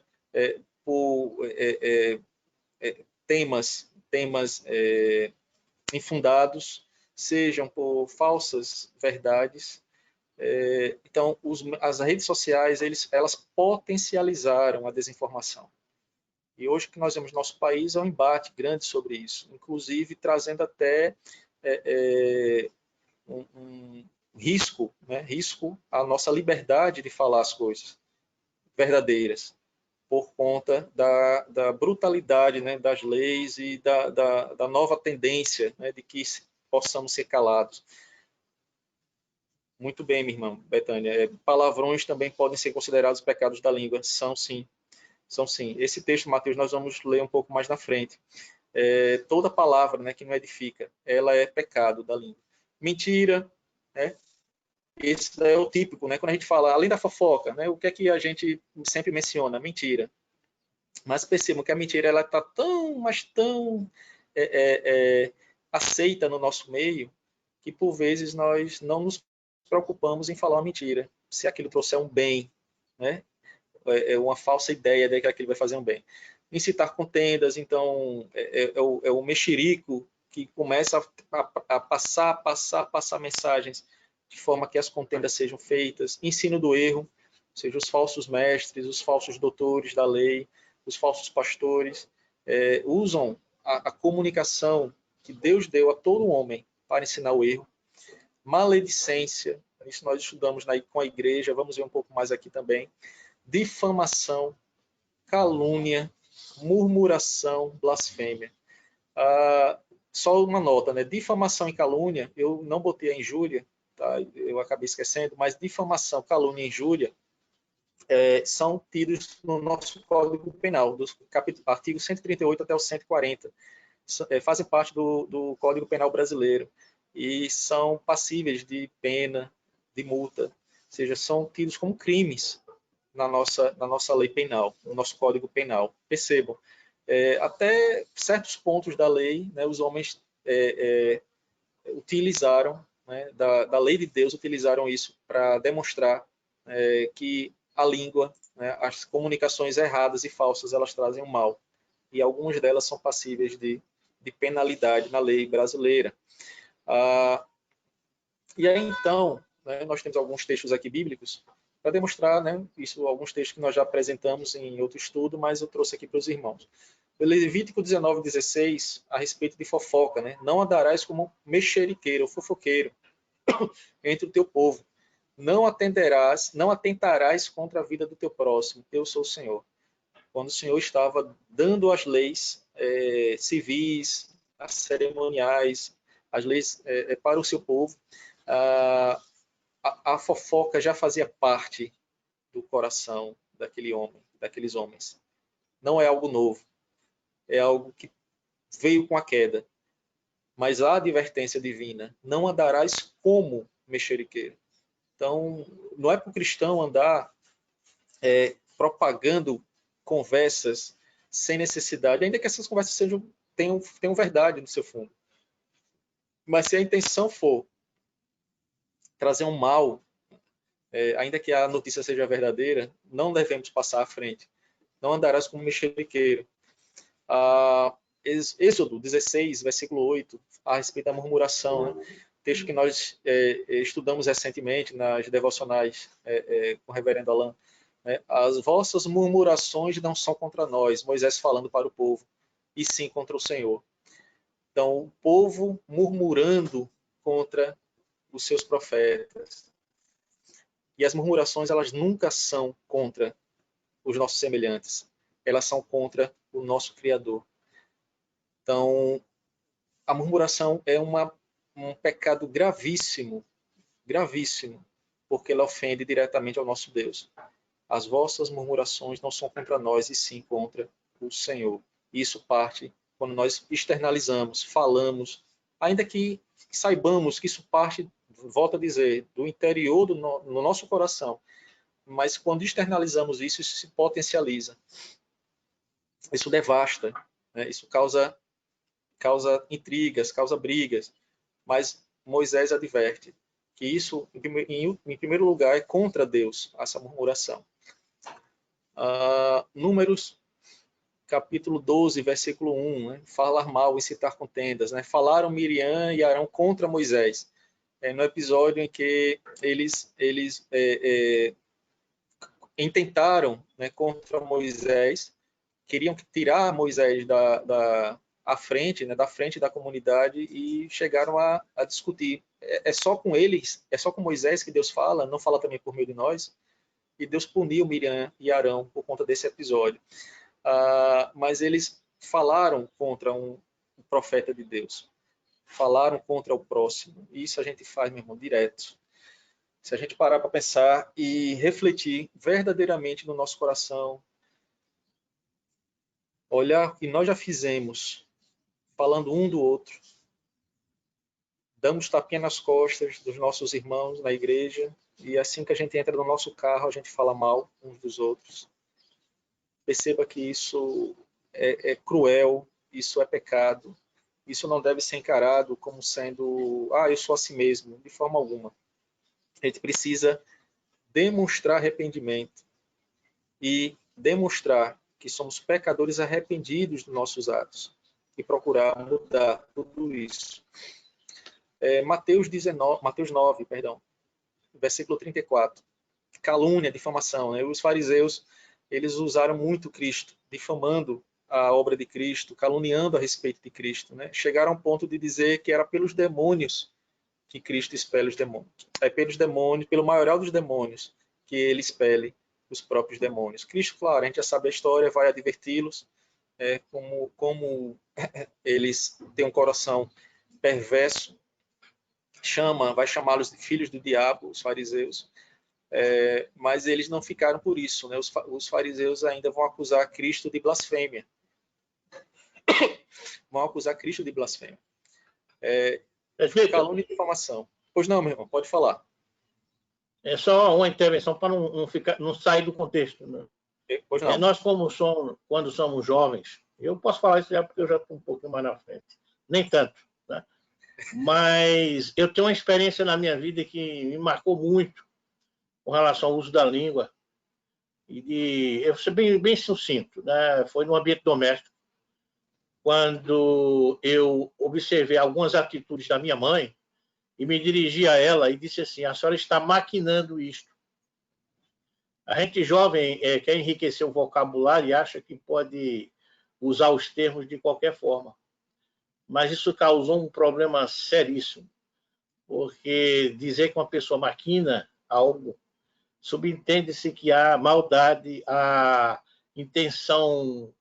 por temas infundados, sejam por falsas verdades. Então, as redes sociais, elas potencializaram a desinformação. E hoje que nós vemos no nosso país é um embate grande sobre isso, inclusive trazendo até um risco, né? Risco à nossa liberdade de falar as coisas verdadeiras, por conta da brutalidade, né, das leis e da nova tendência, né, de que possamos ser calados. Muito bem, minha irmã Betânia. Palavrões também podem ser considerados pecados da língua. São sim, são sim. Esse texto, Mateus, nós vamos ler um pouco mais na frente. Toda palavra, né, que não edifica, ela é pecado da língua. Mentira, né? Esse é o típico, né? Quando a gente fala, além da fofoca, né? O que é que a gente sempre menciona? Mentira. Mas percebam que a mentira ela está tão, mas tão aceita no nosso meio que por vezes nós não nos preocupamos em falar uma mentira. Se aquilo trouxer um bem, né? É uma falsa ideia de que aquilo vai fazer um bem. Incitar contendas, então é o mexerico que começa a passar mensagens de forma que as contendas sejam feitas. Ensino do erro, ou seja, os falsos mestres, os falsos doutores da lei, os falsos pastores, usam a comunicação que Deus deu a todo homem para ensinar o erro. Maledicência, isso nós estudamos com a igreja, vamos ver um pouco mais aqui também. Difamação, calúnia, murmuração, blasfêmia. Só uma nota, né? Difamação e calúnia, eu não botei a injúria, tá? Eu acabei esquecendo, mas difamação, calúnia e injúria são tidos no nosso Código Penal, dos artigos 138 até o 140. Fazem parte do Código Penal brasileiro e são passíveis de pena, de multa, ou seja, são tidos como crimes na nossa lei penal, no nosso Código Penal. Percebam, até certos pontos da lei, né, os homens utilizaram, né, da lei de Deus, utilizaram isso para demonstrar que a língua, né, as comunicações erradas e falsas, elas trazem o mal. E algumas delas são passíveis de penalidade na lei brasileira. E aí, então, né, nós temos alguns textos aqui bíblicos para demonstrar, né, isso, alguns textos que nós já apresentamos em outro estudo, mas eu trouxe aqui para os irmãos. Levítico 19:16, a respeito de fofoca, né? Não andarás como mexeriqueiro ou fofoqueiro entre o teu povo. Não atentarás contra a vida do teu próximo. Eu sou o Senhor. Quando o Senhor estava dando as leis civis, as cerimoniais, as leis para o seu povo, a fofoca já fazia parte do coração daqueles homens. Não é algo novo, é algo que veio com a queda. Mas a advertência divina, não andarás como mexeriqueiro. Então, não é para o cristão andar propagando conversas sem necessidade, ainda que essas conversas tenham verdade no seu fundo. Mas se a intenção for trazer um mal, ainda que a notícia seja verdadeira, não devemos passar à frente. Não andarás como mexeriqueiro. Êxodo 16, versículo 8, a respeito da murmuração, né? Texto que nós estudamos recentemente nas devocionais com o reverendo Alain. Né? As vossas murmurações não são contra nós, Moisés falando para o povo, e sim contra o Senhor. Então, o povo murmurando contra os seus profetas. E as murmurações, elas nunca são contra os nossos semelhantes. Elas são contra o nosso Criador. Então, a murmuração é um pecado gravíssimo, gravíssimo, porque ela ofende diretamente ao nosso Deus. As vossas murmurações não são contra nós, e sim contra o Senhor. Isso parte quando nós externalizamos, falamos, ainda que saibamos que isso parte, volto a dizer, do interior no nosso coração, mas quando externalizamos isso, isso se potencializa. Isso devasta, né? Isso causa intrigas, causa brigas, mas Moisés adverte que isso, em primeiro lugar, é contra Deus, essa murmuração. Números, capítulo 12, versículo 1, né? Falar mal, incitar contendas. Né? Falaram Miriam e Arão contra Moisés, no episódio em que eles intentaram, né, contra Moisés, queriam tirar Moisés à frente, né, da frente da comunidade, e chegaram a discutir. É só com eles, é só com Moisés que Deus fala, não fala também por meio de nós? E Deus puniu Miriam e Arão por conta desse episódio. Mas eles falaram contra um profeta de Deus, falaram contra o próximo. E isso a gente faz, meu irmão, direto. Se a gente parar para pensar e refletir verdadeiramente no nosso coração, olhar o que nós já fizemos, falando um do outro, damos tapinha nas costas dos nossos irmãos na igreja, e assim que a gente entra no nosso carro, a gente fala mal uns dos outros. Perceba que isso é cruel, isso é pecado, isso não deve ser encarado como sendo, eu sou assim mesmo, de forma alguma. A gente precisa demonstrar arrependimento e demonstrar que somos pecadores arrependidos dos nossos atos e procurar mudar tudo isso. Mateus 9, versículo 34. Calúnia, difamação. Né? Os fariseus, eles usaram muito Cristo, difamando a obra de Cristo, caluniando a respeito de Cristo. Né? Chegaram ao ponto de dizer que era pelos demônios que Cristo expele os demônios. É pelos demônios, pelo maioral dos demônios, que ele expele os próprios demônios. Cristo, claro, a gente já sabe a história, vai adverti-los, como eles têm um coração perverso, vai chamá-los de filhos do diabo, os fariseus, mas eles não ficaram por isso. Né? Os fariseus ainda vão acusar Cristo de blasfêmia. Vão acusar Cristo de blasfêmia. Calúnia e difamação. Pois não, meu irmão, pode falar. É só uma intervenção para não sair do contexto. Né? Pois não. Nós, quando somos jovens, eu posso falar isso já porque eu já estou um pouquinho mais na frente. Nem tanto. Né? Mas eu tenho uma experiência na minha vida que me marcou muito com relação ao uso da língua. Eu vou ser bem sucinto. Né? Foi no ambiente doméstico, quando eu observei algumas atitudes da minha mãe e me dirigi a ela e disse assim: a senhora está maquinando isto. A gente jovem quer enriquecer o vocabulário e acha que pode usar os termos de qualquer forma. Mas isso causou um problema seríssimo, porque dizer que uma pessoa maquina algo, subentende-se que há maldade, há intenção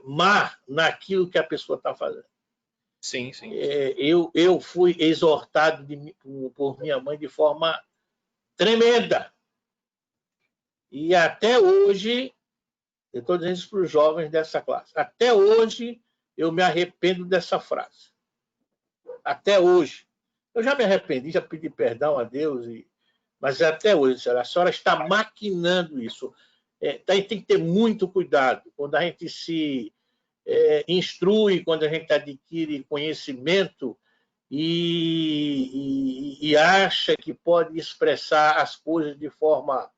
má naquilo que a pessoa está fazendo. Sim, sim. Eu fui exortado por minha mãe de forma tremenda. E até hoje, eu estou dizendo isso para os jovens dessa classe, até hoje eu me arrependo dessa frase. Até hoje. Eu já me arrependi, já pedi perdão a Deus, mas até hoje, a senhora está maquinando isso. Tem que ter muito cuidado quando a gente se instrui, quando a gente adquire conhecimento e acha que pode expressar as coisas de forma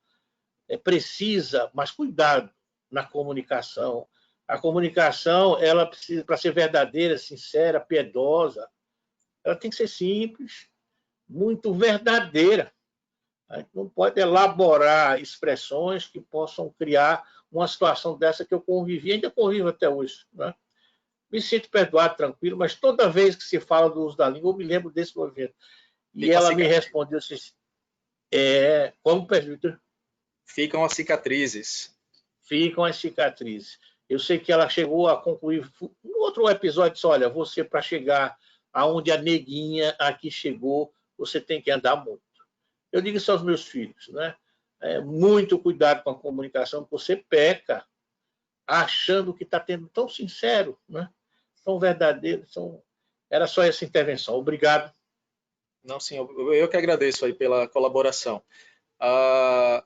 precisa, mas cuidado na comunicação. A comunicação, ela precisa, para ser verdadeira, sincera, piedosa, ela tem que ser simples, muito verdadeira. A gente não pode elaborar expressões que possam criar uma situação dessa que eu convivi, ainda convivo até hoje. Né? Me sinto perdoado, tranquilo, mas toda vez que se fala do uso da língua, eu me lembro desse movimento. E ela me respondeu assim, como presbítero? Ficam as cicatrizes. Ficam as cicatrizes. Eu sei que ela chegou a concluir, no outro episódio, disse, olha, você para chegar aonde a neguinha aqui chegou, você tem que andar muito. Eu digo isso aos meus filhos, né? Muito cuidado com a comunicação, porque você peca achando que está tendo tão sincero, né? Tão verdadeiro. Era só essa intervenção. Obrigado. Não, sim, eu que agradeço aí pela colaboração. A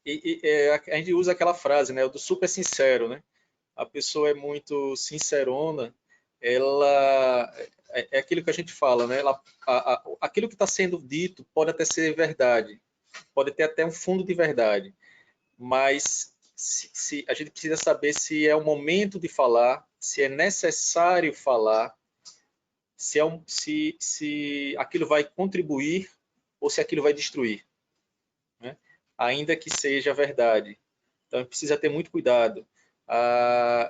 gente usa aquela frase, né? Do super sincero, né? A pessoa é muito sincerona, ela é aquilo que a gente fala, né? Aquilo que está sendo dito pode até ser verdade, pode ter até um fundo de verdade, mas se a gente precisa saber se é o momento de falar, se é necessário falar, se aquilo vai contribuir ou se aquilo vai destruir, né? Ainda que seja verdade. Então precisa ter muito cuidado.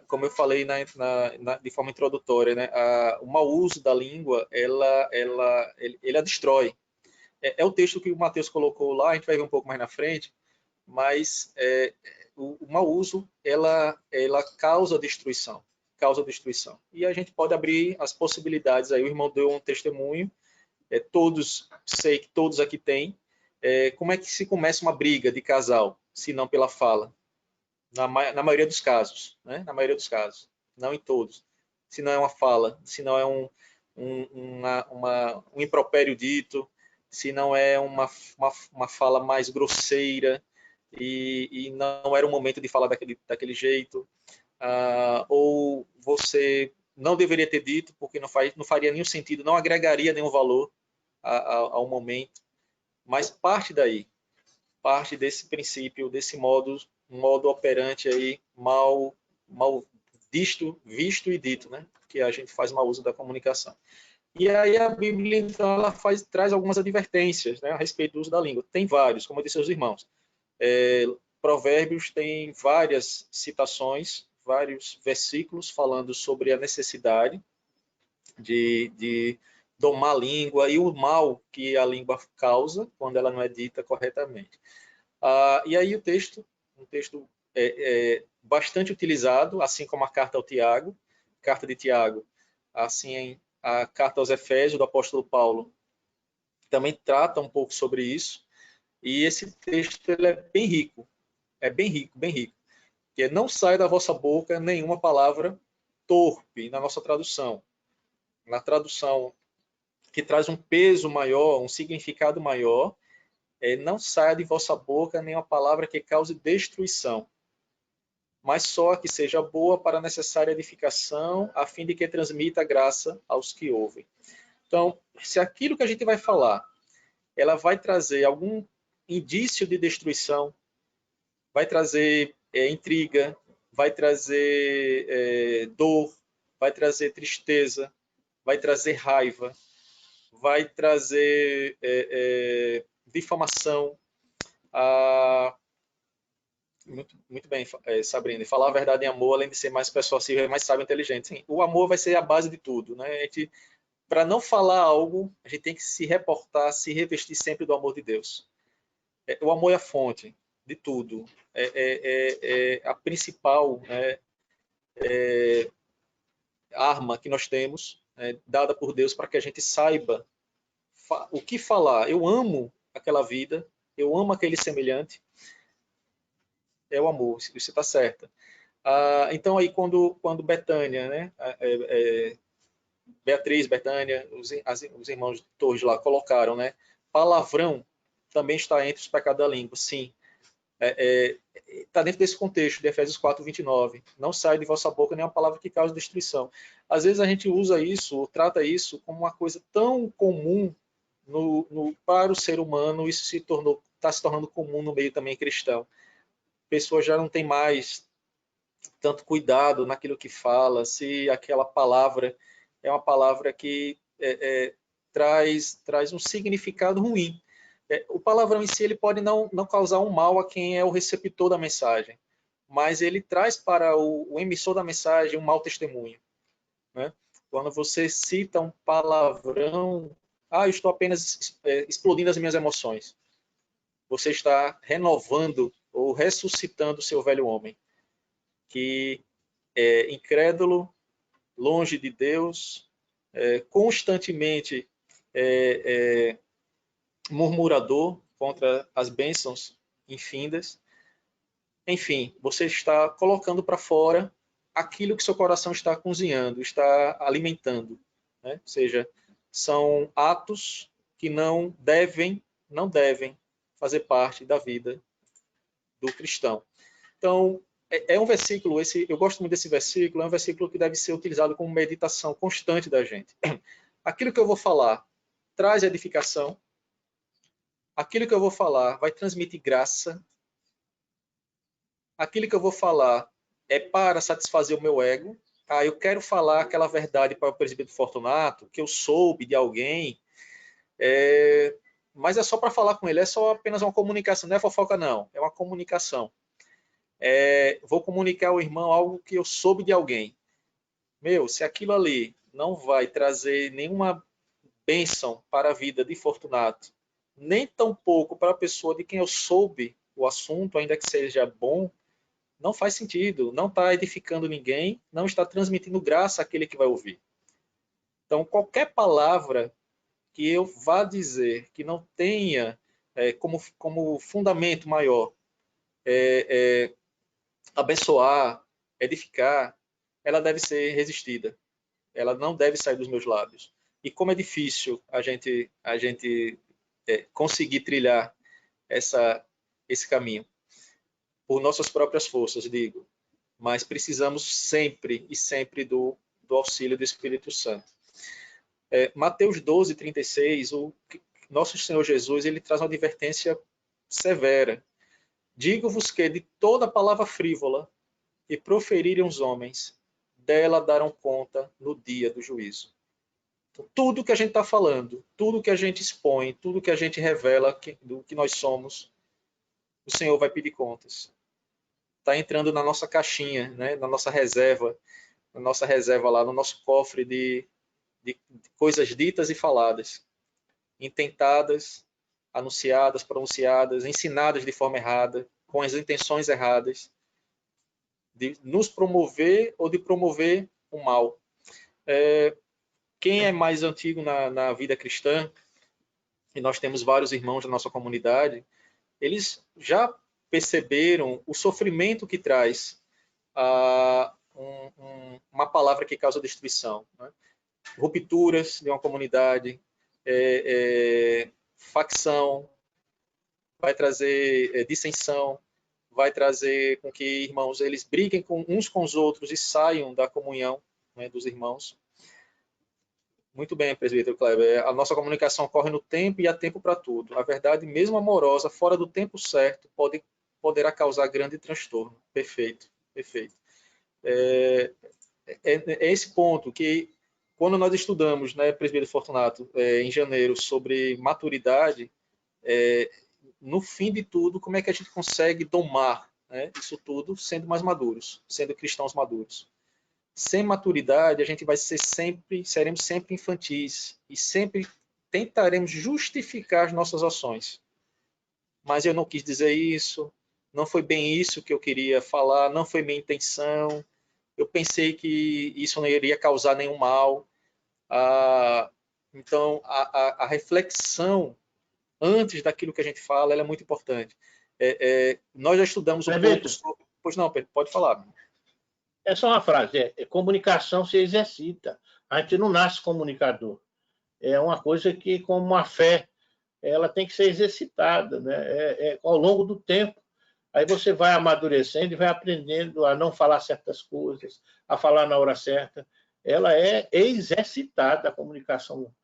Como eu falei de forma introdutória, né? O mau uso da língua, ele a destrói. É o texto que o Mateus colocou lá, a gente vai ver um pouco mais na frente, mas o mau uso, ela causa destruição. E a gente pode abrir as possibilidades. Aí o irmão deu um testemunho, sei que todos aqui têm, Como é que se começa uma briga de casal, se não pela fala? Na maioria dos casos, né? Na maioria dos casos, não em todos. Se não é uma fala, se não é um impropério dito, se não é uma fala mais grosseira e não era o momento de falar daquele jeito, ou você não deveria ter dito porque não faria nenhum sentido, não agregaria nenhum valor ao momento, mas parte desse princípio, desse modo operante aí mal visto e dito, né? Que a gente faz mau uso da comunicação. E aí a Bíblia, então, ela traz algumas advertências, né, a respeito do uso da língua. Tem vários, como eu disse aos irmãos. Provérbios tem várias citações, vários versículos falando sobre a necessidade de domar a língua e o mal que a língua causa quando ela não é dita corretamente. E aí um texto bastante utilizado, assim como a carta de Tiago, assim a carta aos Efésios do apóstolo Paulo, também trata um pouco sobre isso. E esse texto ele é bem rico, bem rico. Que não sai da vossa boca nenhuma palavra torpe na nossa tradução. Na tradução que traz um peso maior, um significado maior, não saia de vossa boca nenhuma palavra que cause destruição, mas só que seja boa para a necessária edificação, a fim de que transmita graça aos que ouvem. Então, se aquilo que a gente vai falar, ela vai trazer algum indício de destruição, vai trazer intriga, vai trazer dor, vai trazer tristeza, vai trazer raiva, vai trazer difamação. Muito bem, Sabrina. Falar a verdade em amor, além de ser mais persuasivo, é mais sábio e inteligente. Sim, o amor vai ser a base de tudo, né? Para não falar algo, a gente tem que se reportar, se revestir sempre do amor de Deus. O amor é a fonte de tudo. É a principal arma que nós temos, dada por Deus, para que a gente saiba o que falar. Eu amo aquela vida, eu amo aquele semelhante. É o amor, você está certa. Então, aí, quando Betânia, né, Beatriz, Betânia, os irmãos de Torres lá colocaram, né, palavrão também está entre os pecados da língua, sim. Está dentro desse contexto de Efésios 4:29. Não sai de vossa boca nenhuma palavra que cause destruição. Às vezes a gente usa isso, trata isso como uma coisa tão comum para o ser humano, isso está se tornando comum no meio também cristão. Pessoas já não têm mais tanto cuidado naquilo que fala, se aquela palavra é uma palavra que traz um significado ruim. O palavrão em si ele pode não causar um mal a quem é o receptor da mensagem, mas ele traz para o emissor da mensagem um mau testemunho, né? Quando você cita um palavrão, eu estou apenas explodindo as minhas emoções. Você está renovando ou ressuscitando o seu velho homem, que é incrédulo, longe de Deus, constantemente murmurador contra as bênçãos infindas. Enfim, você está colocando para fora aquilo que seu coração está cozinhando, está alimentando, né? Ou seja, são atos que não devem fazer parte da vida do cristão. Então, um versículo, eu gosto muito desse versículo, é um versículo que deve ser utilizado como meditação constante da gente. Aquilo que eu vou falar traz edificação, aquilo que eu vou falar vai transmitir graça, aquilo que eu vou falar é para satisfazer o meu ego. Eu quero falar aquela verdade para o presbítero Fortunato, que eu soube de alguém, mas é só para falar com ele, é só apenas uma comunicação, não é fofoca não, é uma comunicação. Vou comunicar ao irmão algo que eu soube de alguém. Se aquilo ali não vai trazer nenhuma bênção para a vida de Fortunato, nem tampouco para a pessoa de quem eu soube o assunto, ainda que seja bom, não faz sentido, não está edificando ninguém, não está transmitindo graça àquele que vai ouvir. Então, qualquer palavra que eu vá dizer que não tenha como fundamento maior, abençoar, edificar, ela deve ser resistida. Ela não deve sair dos meus lábios. E como é difícil a gente conseguir trilhar esse caminho por nossas próprias forças, digo, mas precisamos sempre e sempre do auxílio do Espírito Santo. Mateus 12, 36, o nosso Senhor Jesus, ele traz uma advertência severa. Digo-vos que de toda palavra frívola que proferirem os homens, dela darão conta no dia do juízo. Então, tudo que a gente está falando, tudo que a gente expõe, tudo que a gente revela do que nós somos, o Senhor vai pedir contas. Está entrando na nossa caixinha, né? Na nossa reserva lá, no nosso cofre de coisas ditas e faladas, intentadas, anunciadas, pronunciadas, ensinadas de forma errada, com as intenções erradas, de nos promover ou de promover o mal. Quem é mais antigo na vida cristã, e nós temos vários irmãos da nossa comunidade, eles já perceberam o sofrimento que traz uma palavra que causa destruição, né? Rupturas de uma comunidade, facção, vai trazer dissensão, vai trazer com que irmãos eles briguem uns com os outros e saiam da comunhão, né, dos irmãos. Muito bem, presbítero Kleber. A nossa comunicação ocorre no tempo e há tempo para tudo. A verdade, mesmo amorosa, fora do tempo certo, poderá causar grande transtorno. Perfeito, perfeito. É esse ponto que, quando nós estudamos, né, presbítero Fortunato, em janeiro, sobre maturidade, no fim de tudo, como é que a gente consegue domar, né, isso tudo sendo mais maduros, sendo cristãos maduros. Sem maturidade, a gente seremos sempre infantis e sempre tentaremos justificar as nossas ações. Mas eu não quis dizer isso, não foi bem isso que eu queria falar, não foi minha intenção, eu pensei que isso não iria causar nenhum mal. Então, a reflexão antes daquilo que a gente fala, ela é muito importante. Nós já estudamos um pouco sobre... Pois não, Pedro, pode falar. É só uma frase, comunicação se exercita. A gente não nasce comunicador. É uma coisa que, como a fé, ela tem que ser exercitada, né? Ao longo do tempo. Aí você vai amadurecendo e vai aprendendo a não falar certas coisas, a falar na hora certa. Ela é exercitada, a comunicação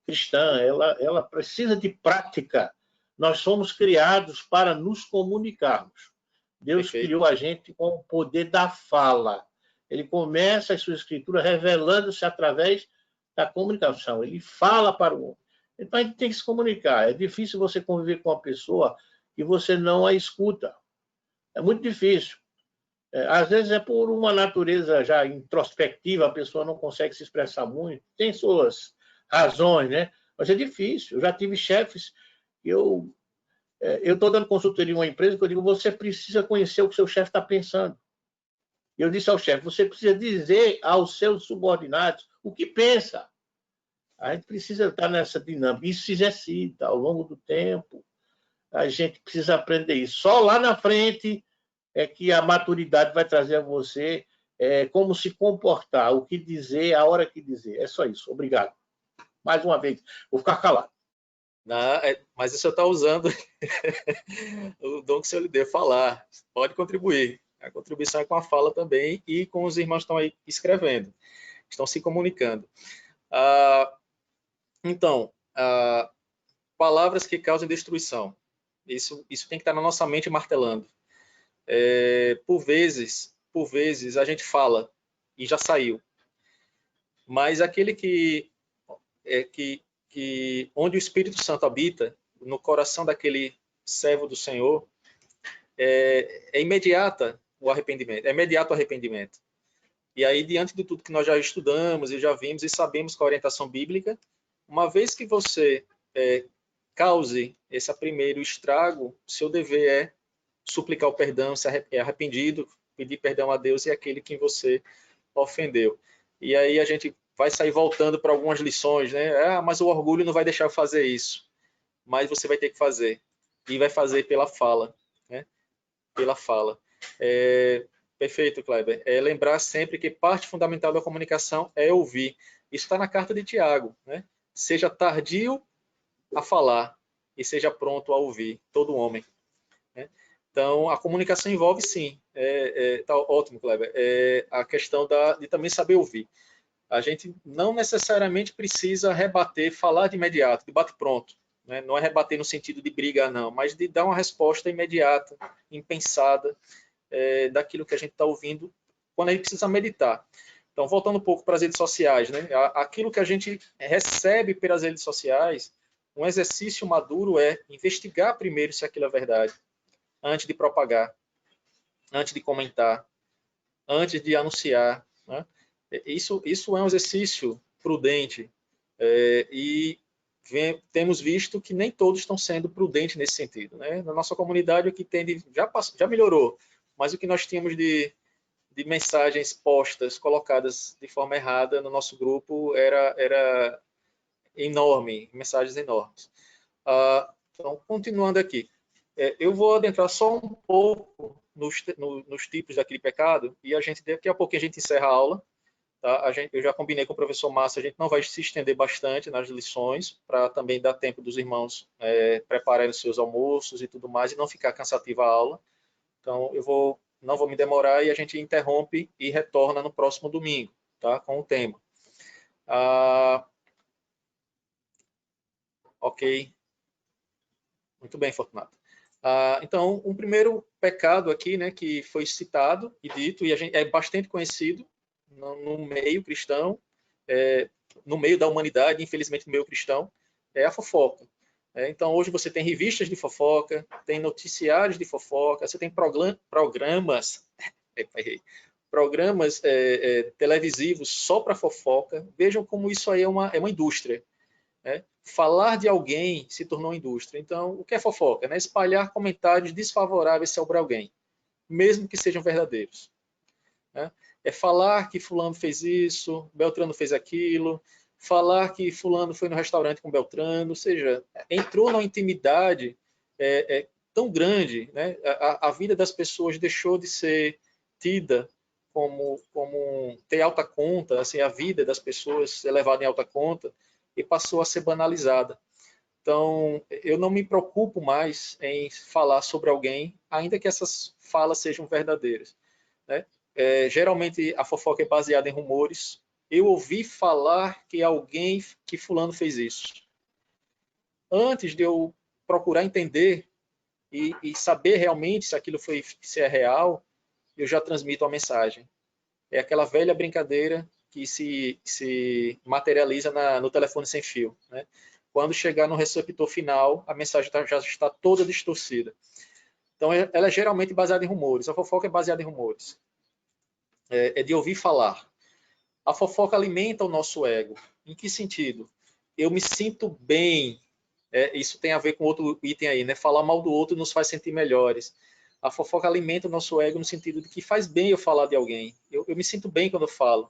cristã, ela precisa de prática. Nós somos criados para nos comunicarmos. Deus criou a gente com o poder da fala. Ele começa a sua escritura revelando-se através da comunicação. Ele fala para o homem. Então, a gente tem que se comunicar. É difícil você conviver com uma pessoa que você não a escuta. É muito difícil. Às vezes é por uma natureza já introspectiva, a pessoa não consegue se expressar muito. Tem suas razões, né? Mas é difícil. Eu já tive chefes que eu estou dando consultoria em uma empresa que eu digo, você precisa conhecer o que o seu chefe está pensando. E eu disse ao chefe, você precisa dizer aos seus subordinados o que pensa. A gente precisa estar nessa dinâmica. Isso se exercita ao longo do tempo. A gente precisa aprender isso. Só lá na frente é que a maturidade vai trazer a você como se comportar, o que dizer, a hora que dizer. É só isso. Obrigado. Mais uma vez. Vou ficar calado. Não, mas o senhor está usando o dom que o senhor lhe deu, falar. Pode contribuir. A contribuição é com a fala também e com os irmãos que estão aí escrevendo, estão se comunicando. Então, palavras que causam destruição. Isso tem que estar na nossa mente martelando. Por vezes a gente fala e já saiu. Mas aquele onde o Espírito Santo habita, no coração daquele servo do Senhor, é imediato o arrependimento. E aí, diante de tudo que nós já estudamos e já vimos e sabemos com a orientação bíblica, uma vez que você cause esse primeiro estrago, seu dever é suplicar o perdão, ser arrependido, pedir perdão a Deus e àquele que você ofendeu. E aí a gente vai sair voltando para algumas lições, né? Mas o orgulho não vai deixar eu fazer isso. Mas você vai ter que fazer. e vai fazer pela fala, né? Pela fala. Perfeito, Kleber. Lembrar sempre que parte fundamental da comunicação é ouvir. Isso está na carta de Tiago, né? Seja tardio a falar e seja pronto a ouvir, todo homem, né? Então, a comunicação envolve, sim, tá ótimo, Kleber, a questão de também saber ouvir. A gente não necessariamente precisa rebater, falar de imediato, de bate-pronto, né? Não é rebater no sentido de briga, não, mas de dar uma resposta imediata, impensada, daquilo que a gente está ouvindo, quando a gente precisa meditar. Então, voltando um pouco para as redes sociais, né? Aquilo que a gente recebe pelas redes sociais, um exercício maduro é investigar primeiro se aquilo é verdade, antes de propagar, antes de comentar, antes de anunciar, né? Isso é um exercício prudente, e temos visto que nem todos estão sendo prudentes nesse sentido, né? Na nossa comunidade, o que tem já melhorou, mas o que nós tínhamos de mensagens postas, colocadas de forma errada no nosso grupo era enorme, mensagens enormes. Então, continuando aqui, eu vou adentrar só um pouco nos tipos daquele pecado, e daqui a pouco a gente encerra a aula. Tá? Eu já combinei com o professor Márcio, a gente não vai se estender bastante nas lições, para também dar tempo dos irmãos prepararem os seus almoços e tudo mais, e não ficar cansativa a aula. Então, não vou me demorar e a gente interrompe e retorna no próximo domingo, tá? Com o tema. Ok. Muito bem, Fortunato. Então, um primeiro pecado aqui, né, que foi citado e dito, e é bastante conhecido no meio cristão, no meio da humanidade, infelizmente no meio cristão, é a fofoca. Então, hoje você tem revistas de fofoca, tem noticiários de fofoca, você tem programas televisivos só para fofoca. Vejam como isso aí é uma indústria. Falar de alguém se tornou indústria. Então, o que é fofoca? Né? Espalhar comentários desfavoráveis sobre alguém, mesmo que sejam verdadeiros. Né? É falar que fulano fez isso, Beltrano fez aquilo, falar que fulano foi no restaurante com Beltrano, ou seja, entrou numa intimidade tão grande, né? A vida das pessoas deixou de ser tida como ter alta conta, assim, a vida das pessoas ser levada em alta conta, e passou a ser banalizada. Então, eu não me preocupo mais em falar sobre alguém, ainda que essas falas sejam verdadeiras, né? Geralmente a fofoca é baseada em rumores. Eu ouvi falar que fulano fez isso. Antes de eu procurar entender e saber realmente se é real, eu já transmito a mensagem. É aquela velha brincadeira que se materializa no telefone sem fio, né? Quando chegar no receptor final, a mensagem já está toda distorcida. Então, ela é geralmente baseada em rumores. A fofoca é baseada em rumores. É de ouvir falar. A fofoca alimenta o nosso ego. Em que sentido? Eu me sinto bem. Isso tem a ver com outro item aí, né? Falar mal do outro nos faz sentir melhores. A fofoca alimenta o nosso ego no sentido de que faz bem eu falar de alguém. Eu me sinto bem quando eu falo.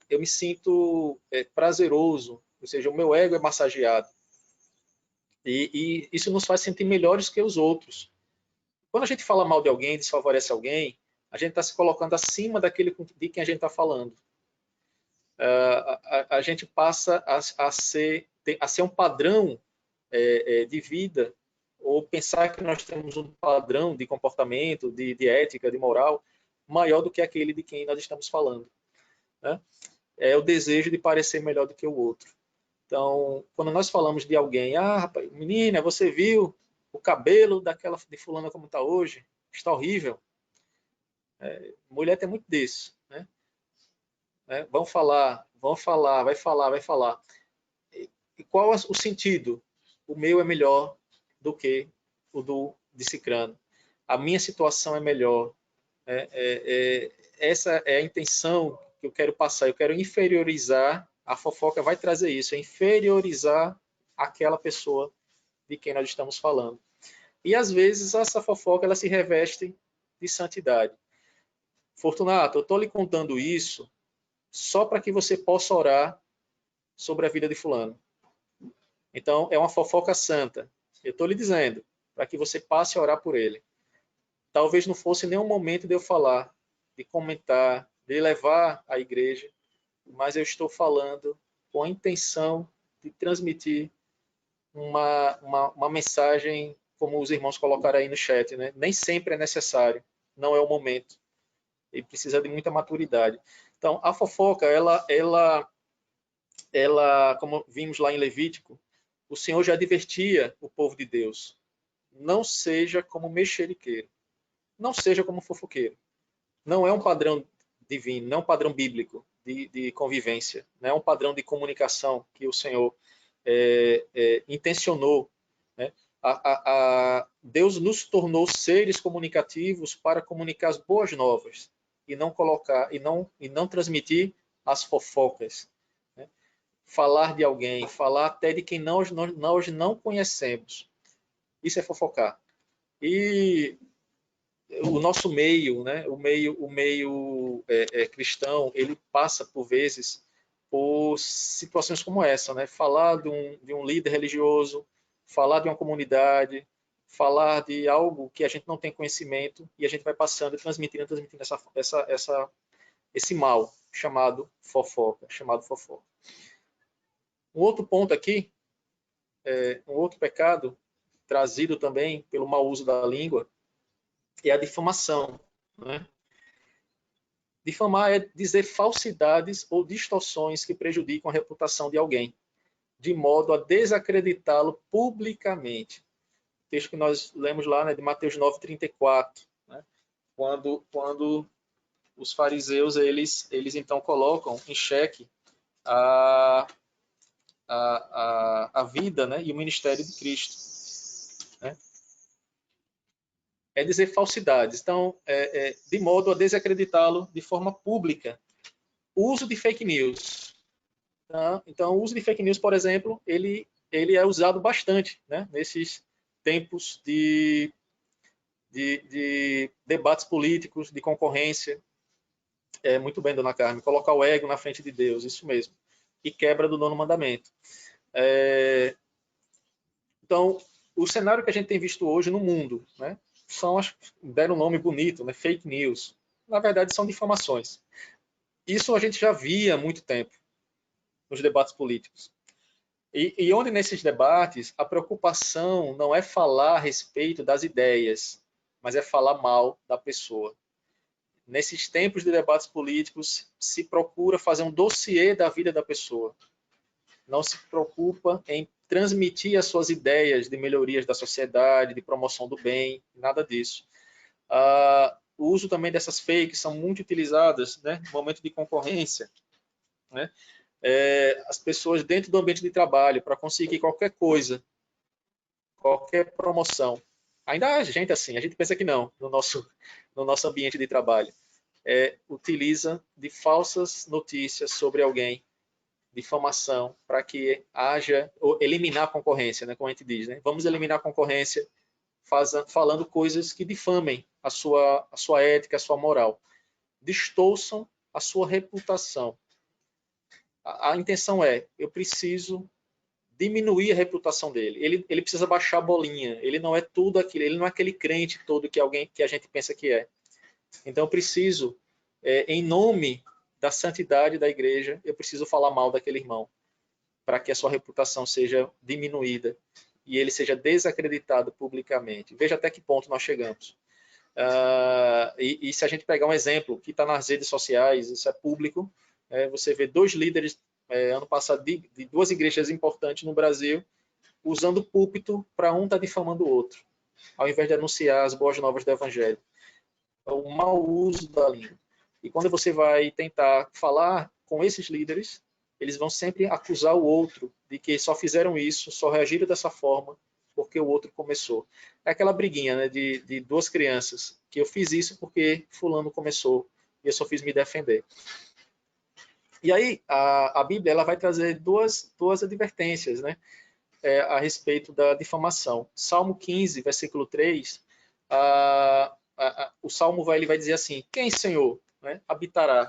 Eu me sinto prazeroso, ou seja, o meu ego é massageado. E isso nos faz sentir melhores que os outros. Quando a gente fala mal de alguém, desfavorece alguém, a gente está se colocando acima daquele de quem a gente está falando. A gente passa a ser um padrão de vida, ou pensar que nós temos um padrão de comportamento, de ética, de moral, maior do que aquele de quem nós estamos falando. Né? É o desejo de parecer melhor do que o outro. Então, quando nós falamos de alguém, rapaz, menina, você viu o cabelo de fulana como está hoje? Está horrível. Mulher tem muito disso, né? Vão falar, vai falar. E qual o sentido? O meu é melhor do que o de cicrano. A minha situação é melhor. Essa é a intenção que eu quero passar. Eu quero inferiorizar. A fofoca vai trazer isso, inferiorizar aquela pessoa de quem nós estamos falando. E às vezes essa fofoca ela se reveste de santidade. Fortunato, eu estou lhe contando isso só para que você possa orar sobre a vida de fulano. Então, é uma fofoca santa. Eu estou lhe dizendo, para que você passe a orar por ele. Talvez não fosse nenhum momento de eu falar, de comentar, de levar à igreja, mas eu estou falando com a intenção de transmitir uma mensagem, como os irmãos colocaram aí no chat, né? Nem sempre é necessário, não é o momento. Ele precisa de muita maturidade. Então, a fofoca, ela, como vimos lá em Levítico, o Senhor já advertia o povo de Deus. Não seja como mexeriqueiro. Não seja como fofoqueiro. Não é um padrão divino, não é um padrão bíblico de convivência. Não é um padrão de comunicação que o Senhor intencionou. Né? Deus nos tornou seres comunicativos para comunicar as boas novas e não colocar e não transmitir as fofocas. Né? Falar de alguém, falar até de quem nós não conhecemos. Isso é fofocar. E o nosso meio, né? O meio cristão, ele passa por vezes por situações como essa, né? Falar de um líder religioso, falar de uma comunidade, falar de algo que a gente não tem conhecimento e a gente vai passando e transmitindo esse mal chamado fofoca, Um outro ponto aqui, um outro pecado trazido também pelo mau uso da língua é a difamação, né? Difamar é dizer falsidades ou distorções que prejudicam a reputação de alguém, de modo a desacreditá-lo publicamente. O texto que nós lemos lá, né, de Mateus 9:34, né, quando os fariseus eles então colocam em xeque a vida, né, e o ministério de Cristo. Né? É dizer falsidades. Então, de modo a desacreditá-lo de forma pública. O uso de fake news. Tá? Então, o uso de fake news, por exemplo, ele é usado bastante, né? Nesses tempos de debates políticos, de concorrência. Muito bem, dona Carmen, colocar o ego na frente de Deus, isso mesmo. E quebra do nono mandamento. Então, o cenário que a gente tem visto hoje no mundo, né? Deram um nome bonito, né? Fake news. Na verdade, são difamações. Isso a gente já via há muito tempo nos debates políticos. E onde nesses debates a preocupação não é falar a respeito das ideias, mas é falar mal da pessoa. Nesses tempos de debates políticos se procura fazer um dossiê da vida da pessoa. Não se preocupa em transmitir as suas ideias de melhorias da sociedade, de promoção do bem, nada disso. O uso também dessas fakes são muito utilizadas, né, no momento de concorrência, né? As pessoas dentro do ambiente de trabalho para conseguir qualquer coisa, qualquer promoção. Ainda há gente assim, a gente pensa que não, no nosso ambiente de trabalho. Utiliza de falsas notícias sobre alguém, difamação, para que haja, ou eliminar a concorrência, né, como a gente diz. Né? Vamos eliminar a concorrência falando coisas que difamem a sua ética, a sua moral. Distorçam a sua reputação. A intenção eu preciso diminuir a reputação dele. Ele precisa baixar a bolinha. Ele não é tudo aquilo. Ele não é aquele crente todo que a gente pensa que é. Então eu preciso, em nome da santidade da igreja, eu preciso falar mal daquele irmão, para que a sua reputação seja diminuída e ele seja desacreditado publicamente. Veja até que ponto nós chegamos. E se a gente pegar um exemplo que está nas redes sociais, isso é público, você vê dois líderes ano passado de duas igrejas importantes no Brasil usando o púlpito para um estar difamando o outro, ao invés de anunciar as boas novas do evangelho. É o mau uso da língua. E quando você vai tentar falar com esses líderes, eles vão sempre acusar o outro de que só fizeram isso, só reagiram dessa forma porque o outro começou. É aquela briguinha, né, de duas crianças, que eu fiz isso porque fulano começou e eu só fiz me defender. E aí a Bíblia ela vai trazer duas advertências, né, a respeito da difamação. Salmo 15, versículo 3, o Salmo ele vai dizer assim, quem, Senhor, né, habitará?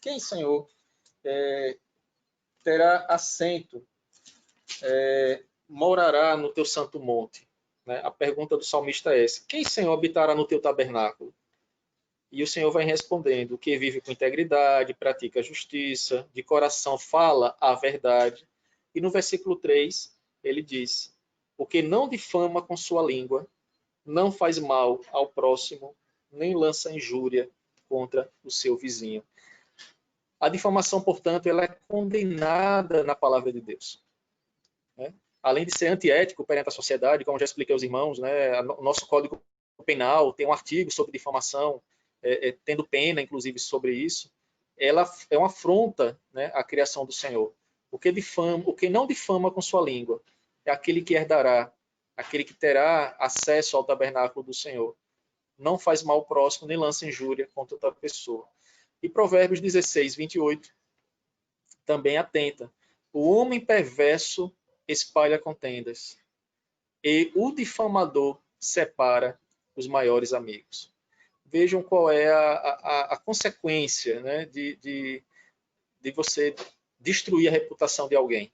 Quem, Senhor, terá assento morará no teu santo monte? Né? A pergunta do salmista é essa: quem, Senhor, habitará no teu tabernáculo? E o Senhor vai respondendo: o que vive com integridade, pratica a justiça, de coração fala a verdade. E no versículo 3, ele diz: o que não difama com sua língua, não faz mal ao próximo, nem lança injúria contra o seu vizinho. A difamação, portanto, ela é condenada na palavra de Deus. Né? Além de ser antiético perante a sociedade, como já expliquei aos irmãos, né? O nosso Código Penal tem um artigo sobre difamação, tendo pena, inclusive, sobre isso. Ela é uma afronta, né, à criação do Senhor. O que não difama com sua língua é aquele que herdará, aquele que terá acesso ao tabernáculo do Senhor. Não faz mal ao próximo, nem lança injúria contra outra pessoa. E Provérbios 16, 28 também atenta. O homem perverso espalha contendas, e o difamador separa os maiores amigos. Vejam qual é a consequência, né, de você destruir a reputação de alguém.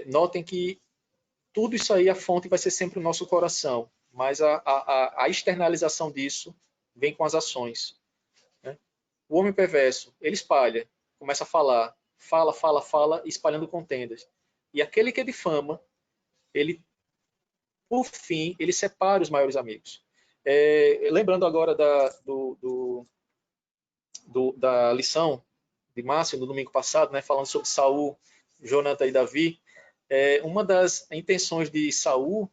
Notem que tudo isso aí, a fonte vai ser sempre o nosso coração, mas a externalização disso vem com as ações. Né? O homem perverso, ele espalha, começa a falar, fala, espalhando contendas. E aquele que difama, ele, por fim, ele separa os maiores amigos. Lembrando agora da lição de Márcio, no domingo passado, né, falando sobre Saul, Jonatan e Davi, uma das intenções de Saul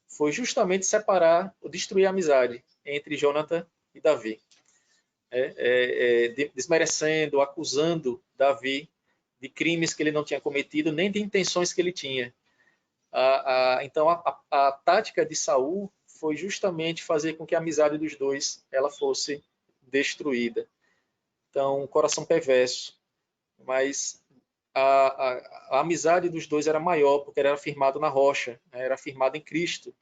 foi justamente separar, ou destruir a amizade entre Jonatan e Davi. Desmerecendo, acusando Davi de crimes que ele não tinha cometido, nem de intenções que ele tinha. Então, a tática de Saul foi justamente fazer com que a amizade dos dois ela fosse destruída. Então, coração perverso. Mas a amizade dos dois era maior, porque era firmado na rocha, né? Era firmado em Cristo,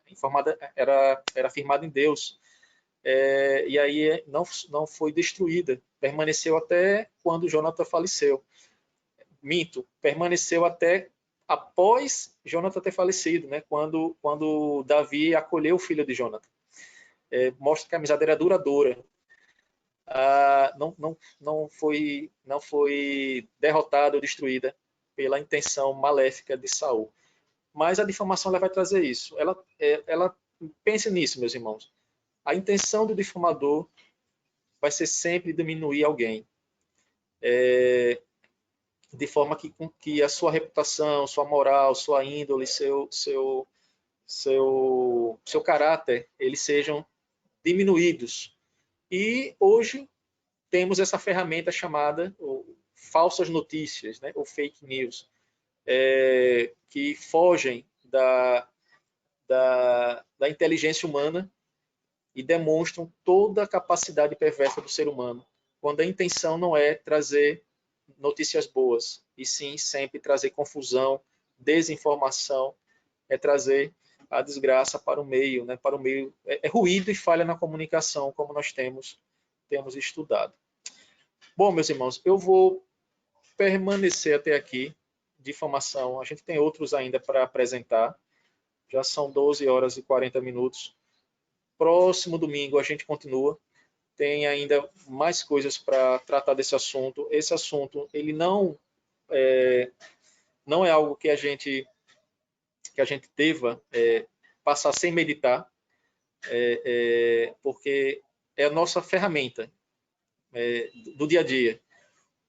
era firmado em Deus. E aí não foi destruída, permaneceu até quando Jonatan faleceu. Minto, permaneceu até após Jonatan ter falecido, né? Quando Davi acolheu o filho de Jonatan. Mostra que a amizade era duradoura. Não foi derrotada ou destruída pela intenção maléfica de Saul. Mas a difamação ela vai trazer isso. Ela pense nisso, meus irmãos. A intenção do difamador vai ser sempre diminuir alguém, de forma que a sua reputação, sua moral, sua índole, seu caráter, eles sejam diminuídos. E hoje temos essa ferramenta chamada falsas notícias, né, ou fake news, que fogem da inteligência humana e demonstram toda a capacidade perversa do ser humano, quando a intenção não é trazer notícias boas, e sim sempre trazer confusão, desinformação, trazer a desgraça para o meio, né? Para o meio ruído e falha na comunicação, como nós temos estudado. Bom, meus irmãos, eu vou permanecer até aqui. Difamação, a gente tem outros ainda para apresentar. Já são 12 horas e 40 minutos. Próximo domingo a gente continua. Tem ainda mais coisas para tratar desse assunto. Esse assunto, ele não é algo que a gente deva passar sem meditar, porque é a nossa ferramenta do dia a dia.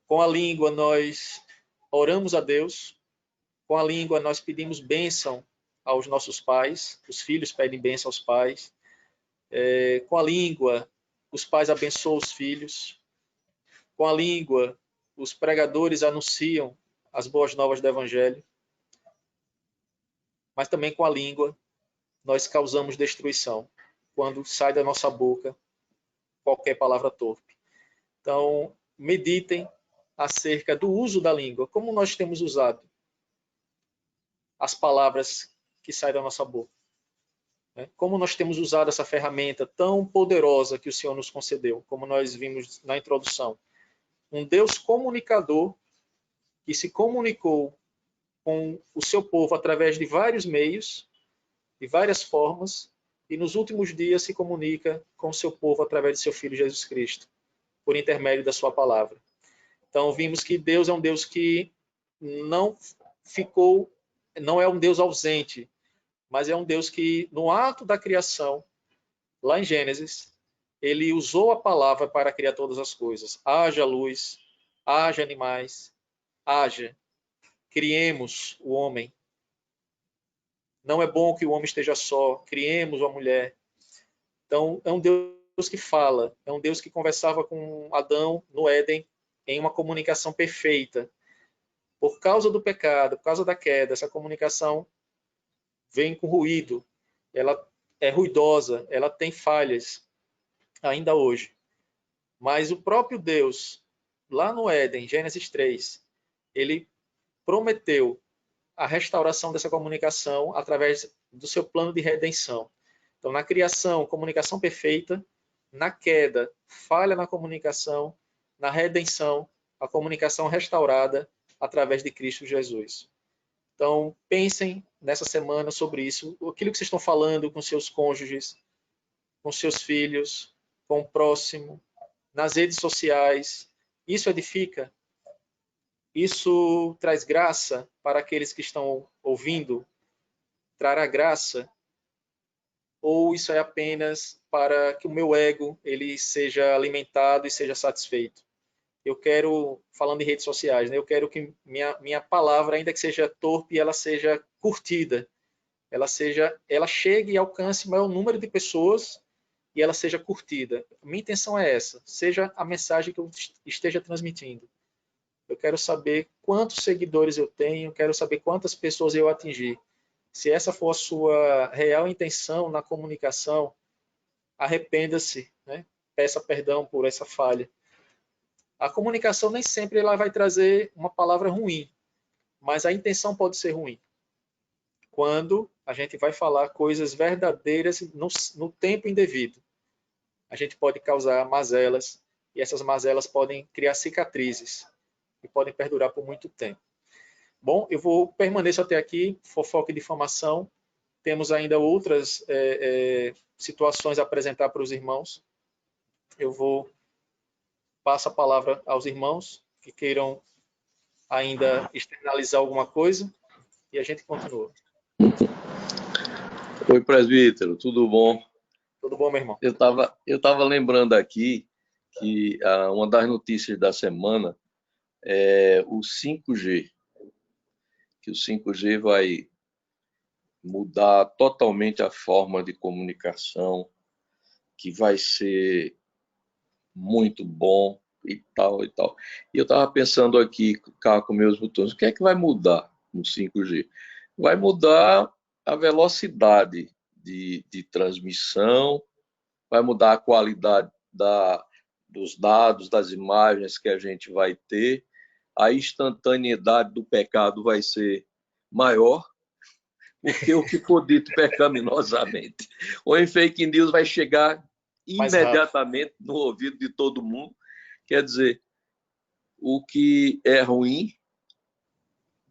Com a língua nós oramos a Deus, com a língua nós pedimos bênção aos nossos pais, os filhos pedem bênção aos pais, com a língua os pais abençoam os filhos, com a língua os pregadores anunciam as boas novas do Evangelho, mas também com a língua nós causamos destruição, quando sai da nossa boca qualquer palavra torpe. Então, meditem acerca do uso da língua, como nós temos usado as palavras que saem da nossa boca. Como nós temos usado essa ferramenta tão poderosa que o Senhor nos concedeu, como nós vimos na introdução. Um Deus comunicador que se comunicou com o seu povo através de vários meios, de várias formas, e nos últimos dias se comunica com o seu povo através de seu Filho Jesus Cristo, por intermédio da sua palavra. Então vimos que Deus é um Deus que não ficou, não é um Deus ausente, mas é um Deus que no ato da criação, lá em Gênesis, ele usou a palavra para criar todas as coisas. Haja luz, haja animais, haja, criemos o homem. Não é bom que o homem esteja só, criemos uma mulher. Então, é um Deus que fala, é um Deus que conversava com Adão no Éden em uma comunicação perfeita. Por causa do pecado, por causa da queda, essa comunicação vem com ruído, ela é ruidosa, ela tem falhas ainda hoje. Mas o próprio Deus, lá no Éden, Gênesis 3, ele prometeu a restauração dessa comunicação através do seu plano de redenção. Então, na criação, comunicação perfeita; na queda, falha na comunicação; na redenção, a comunicação restaurada através de Cristo Jesus. Então, pensem nessa semana sobre isso, aquilo que vocês estão falando com seus cônjuges, com seus filhos, com o próximo, nas redes sociais. Isso edifica? Isso traz graça para aqueles que estão ouvindo? Trará graça? Ou isso é apenas para que o meu ego ele seja alimentado e seja satisfeito? Eu quero, falando em redes sociais, né, eu quero que minha palavra, ainda que seja torpe, ela seja curtida, ela chegue e alcance o maior número de pessoas e ela seja curtida. Minha intenção é essa, seja a mensagem que eu esteja transmitindo. Eu quero saber quantos seguidores eu tenho, quero saber quantas pessoas eu atingi. Se essa for a sua real intenção na comunicação, arrependa-se, né? Peça perdão por essa falha. A comunicação nem sempre ela vai trazer uma palavra ruim, mas a intenção pode ser ruim. Quando a gente vai falar coisas verdadeiras no tempo indevido, a gente pode causar mazelas, e essas mazelas podem criar cicatrizes e podem perdurar por muito tempo. Bom, eu vou permanecer até aqui, fofoca e difamação. Temos ainda outras situações a apresentar para os irmãos. Eu vou passar a palavra aos irmãos que queiram ainda externalizar alguma coisa e a gente continua. Oi, presbítero, tudo bom? Tudo bom, meu irmão? Eu tava lembrando aqui que uma das notícias da semana é o 5G, que o 5G vai mudar totalmente a forma de comunicação, que vai ser muito bom e tal e tal. E eu estava pensando aqui, cá com meus botões, o que é que vai mudar no 5G? Vai mudar a velocidade de transmissão, vai mudar a qualidade dos dados, das imagens que a gente vai ter, a instantaneidade do pecado vai ser maior, porque o que for dito pecaminosamente ou em fake news vai chegar imediatamente no ouvido de todo mundo. Quer dizer, o que é ruim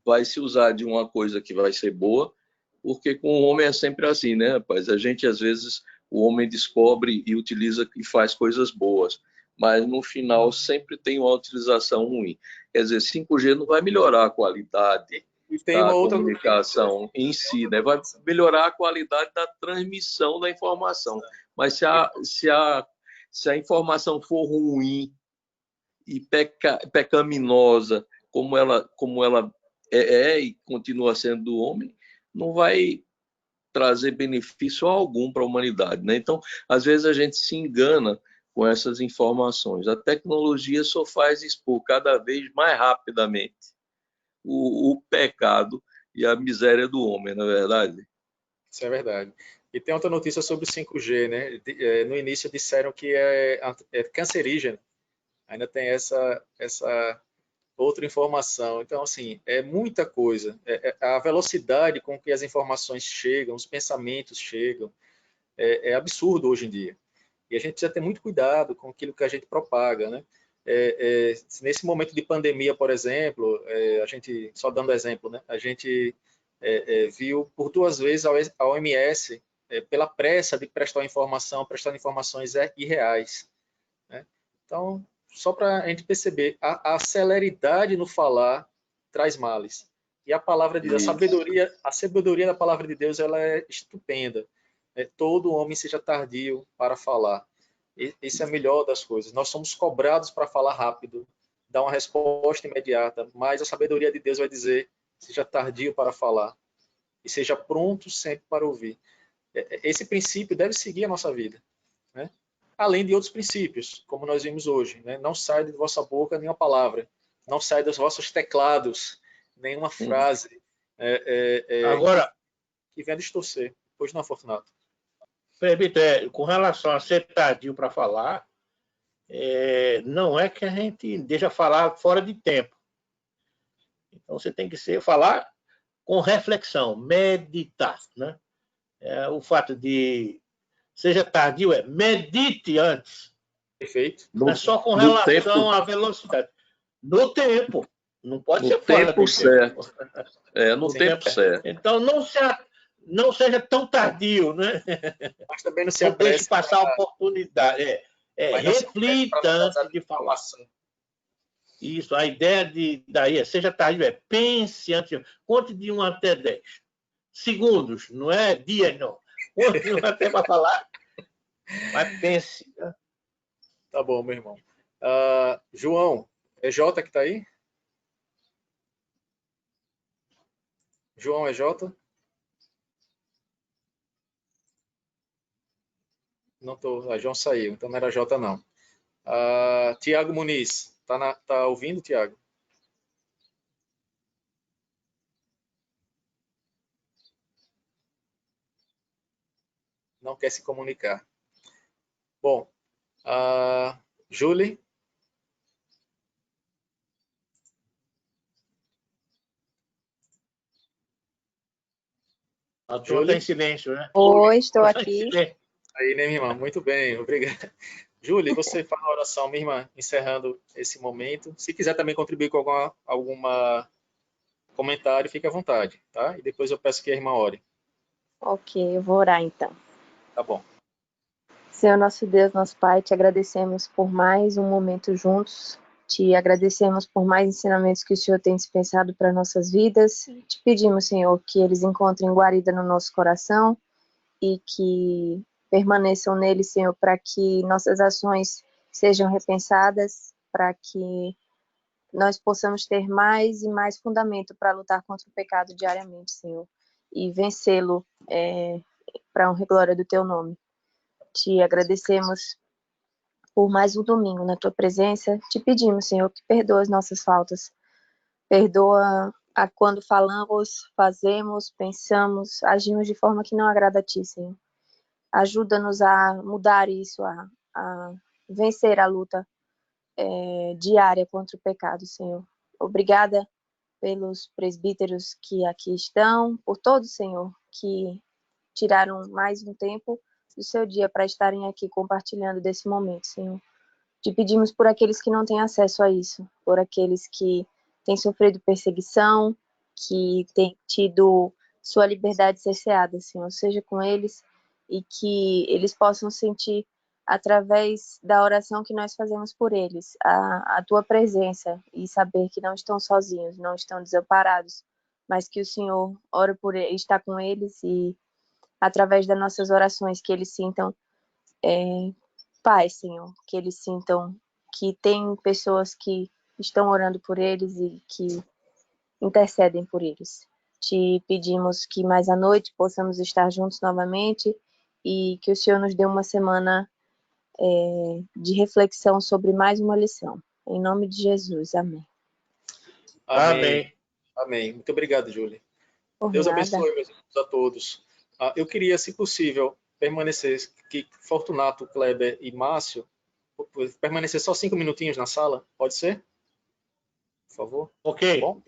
vai se usar de uma coisa que vai ser boa, porque com o homem é sempre assim, né, rapaz? A gente, às vezes, o homem descobre e utiliza e faz coisas boas, mas no final sempre tem uma utilização ruim. Quer dizer, 5G não vai melhorar a qualidade da comunicação em si, né? Vai melhorar a qualidade da transmissão da informação. Mas se a informação for ruim e pecaminosa, como ela é e continua sendo do homem, não vai trazer benefício algum para a humanidade, né? Então, às vezes a gente se engana com essas informações. A tecnologia só faz expor cada vez mais rapidamente o pecado e a miséria do homem, não é verdade? Isso é verdade. E tem outra notícia sobre o 5G, né? No início disseram que é cancerígeno. Ainda tem essa outra informação. Então, assim, é muita coisa. A velocidade com que as informações chegam, os pensamentos chegam, é absurdo hoje em dia. E a gente precisa ter muito cuidado com aquilo que a gente propaga, né? nesse momento de pandemia, por exemplo, a gente, só dando exemplo, né, a gente viu por 2 vezes a OMS, pela pressa de prestar informações irreais, né? Então, só para a gente perceber, a celeridade no falar traz males. E a palavra de Deus, a sabedoria da palavra de Deus, ela é estupenda. Todo homem seja tardio para falar. Esse é a melhor das coisas. Nós somos cobrados para falar rápido, dar uma resposta imediata, mas a sabedoria de Deus vai dizer: seja tardio para falar e seja pronto sempre para ouvir. Esse princípio deve seguir a nossa vida, né? Além de outros princípios, como nós vimos hoje, né? Não sai de vossa boca nenhuma palavra, não sai dos vossos teclados nenhuma frase Agora, que venha distorcer. Pois não, Fortunato? presbítero, com relação a ser tardio para falar, não é que a gente deixa falar fora de tempo. Então, você tem que falar com reflexão, meditar, né? O fato de seja tardio medite antes. Perfeito. Não é só com relação à velocidade. No tempo. Não pode ser fora do tempo. No tempo certo. Então, não seja tão tardio, né? Mas também não se Não deixe apresse passar a oportunidade. Reflita antes de falar. Isso, a ideia daí seja tardio, pense antes. Conte de 1 até 10 segundos, não é dias, não. Conte de 1 até para falar, mas pense. Tá bom, meu irmão. João, é Jota que está aí? João é Jota? Não tô. João saiu, então não era Jota, não. Tiago Muniz, tá ouvindo, Tiago? Não quer se comunicar. Bom, Julie? A turma está em silêncio, né? Oi, estou aqui. Aí, né, minha irmã? Muito bem, obrigado. Júlia, você faz a oração, minha irmã, encerrando esse momento. Se quiser também contribuir com alguma comentário, fique à vontade, tá? E depois eu peço que a irmã ore. Ok, eu vou orar então. Tá bom. Senhor nosso Deus, nosso Pai, te agradecemos por mais um momento juntos. Te agradecemos por mais ensinamentos que o Senhor tem dispensado para nossas vidas. Te pedimos, Senhor, que eles encontrem guarida no nosso coração e que permaneçam nele, Senhor, para que nossas ações sejam repensadas, para que nós possamos ter mais e mais fundamento para lutar contra o pecado diariamente, Senhor, e vencê-lo para a honra e glória do Teu nome. Te agradecemos por mais um domingo na Tua presença. Te pedimos, Senhor, que perdoa as nossas faltas. Perdoa a quando falamos, fazemos, pensamos, agimos de forma que não agrada a Ti, Senhor. Ajuda-nos a mudar isso, a vencer a luta diária contra o pecado, Senhor. Obrigada pelos presbíteros que aqui estão, por todos, Senhor, que tiraram mais um tempo do seu dia para estarem aqui compartilhando desse momento, Senhor. Te pedimos por aqueles que não têm acesso a isso, por aqueles que têm sofrido perseguição, que têm tido sua liberdade cerceada, Senhor. Seja com eles e que eles possam sentir, através da oração que nós fazemos por eles, a tua presença e saber que não estão sozinhos, não estão desamparados, mas que o Senhor ora por eles, está com eles e através das nossas orações que eles sintam paz, Senhor, que eles sintam que tem pessoas que estão orando por eles e que intercedem por eles. Te pedimos que mais à noite possamos estar juntos novamente e que o Senhor nos dê uma semana de reflexão sobre mais uma lição. Em nome de Jesus, amém. Amém. Amém. Muito obrigado, Júlia. Deus abençoe, meus irmãos, a todos. Eu queria, se possível, permanecer, que Fortunato, Kleber e Márcio, permanecer só 5 minutinhos na sala, pode ser? Por favor. Ok. Tá bom?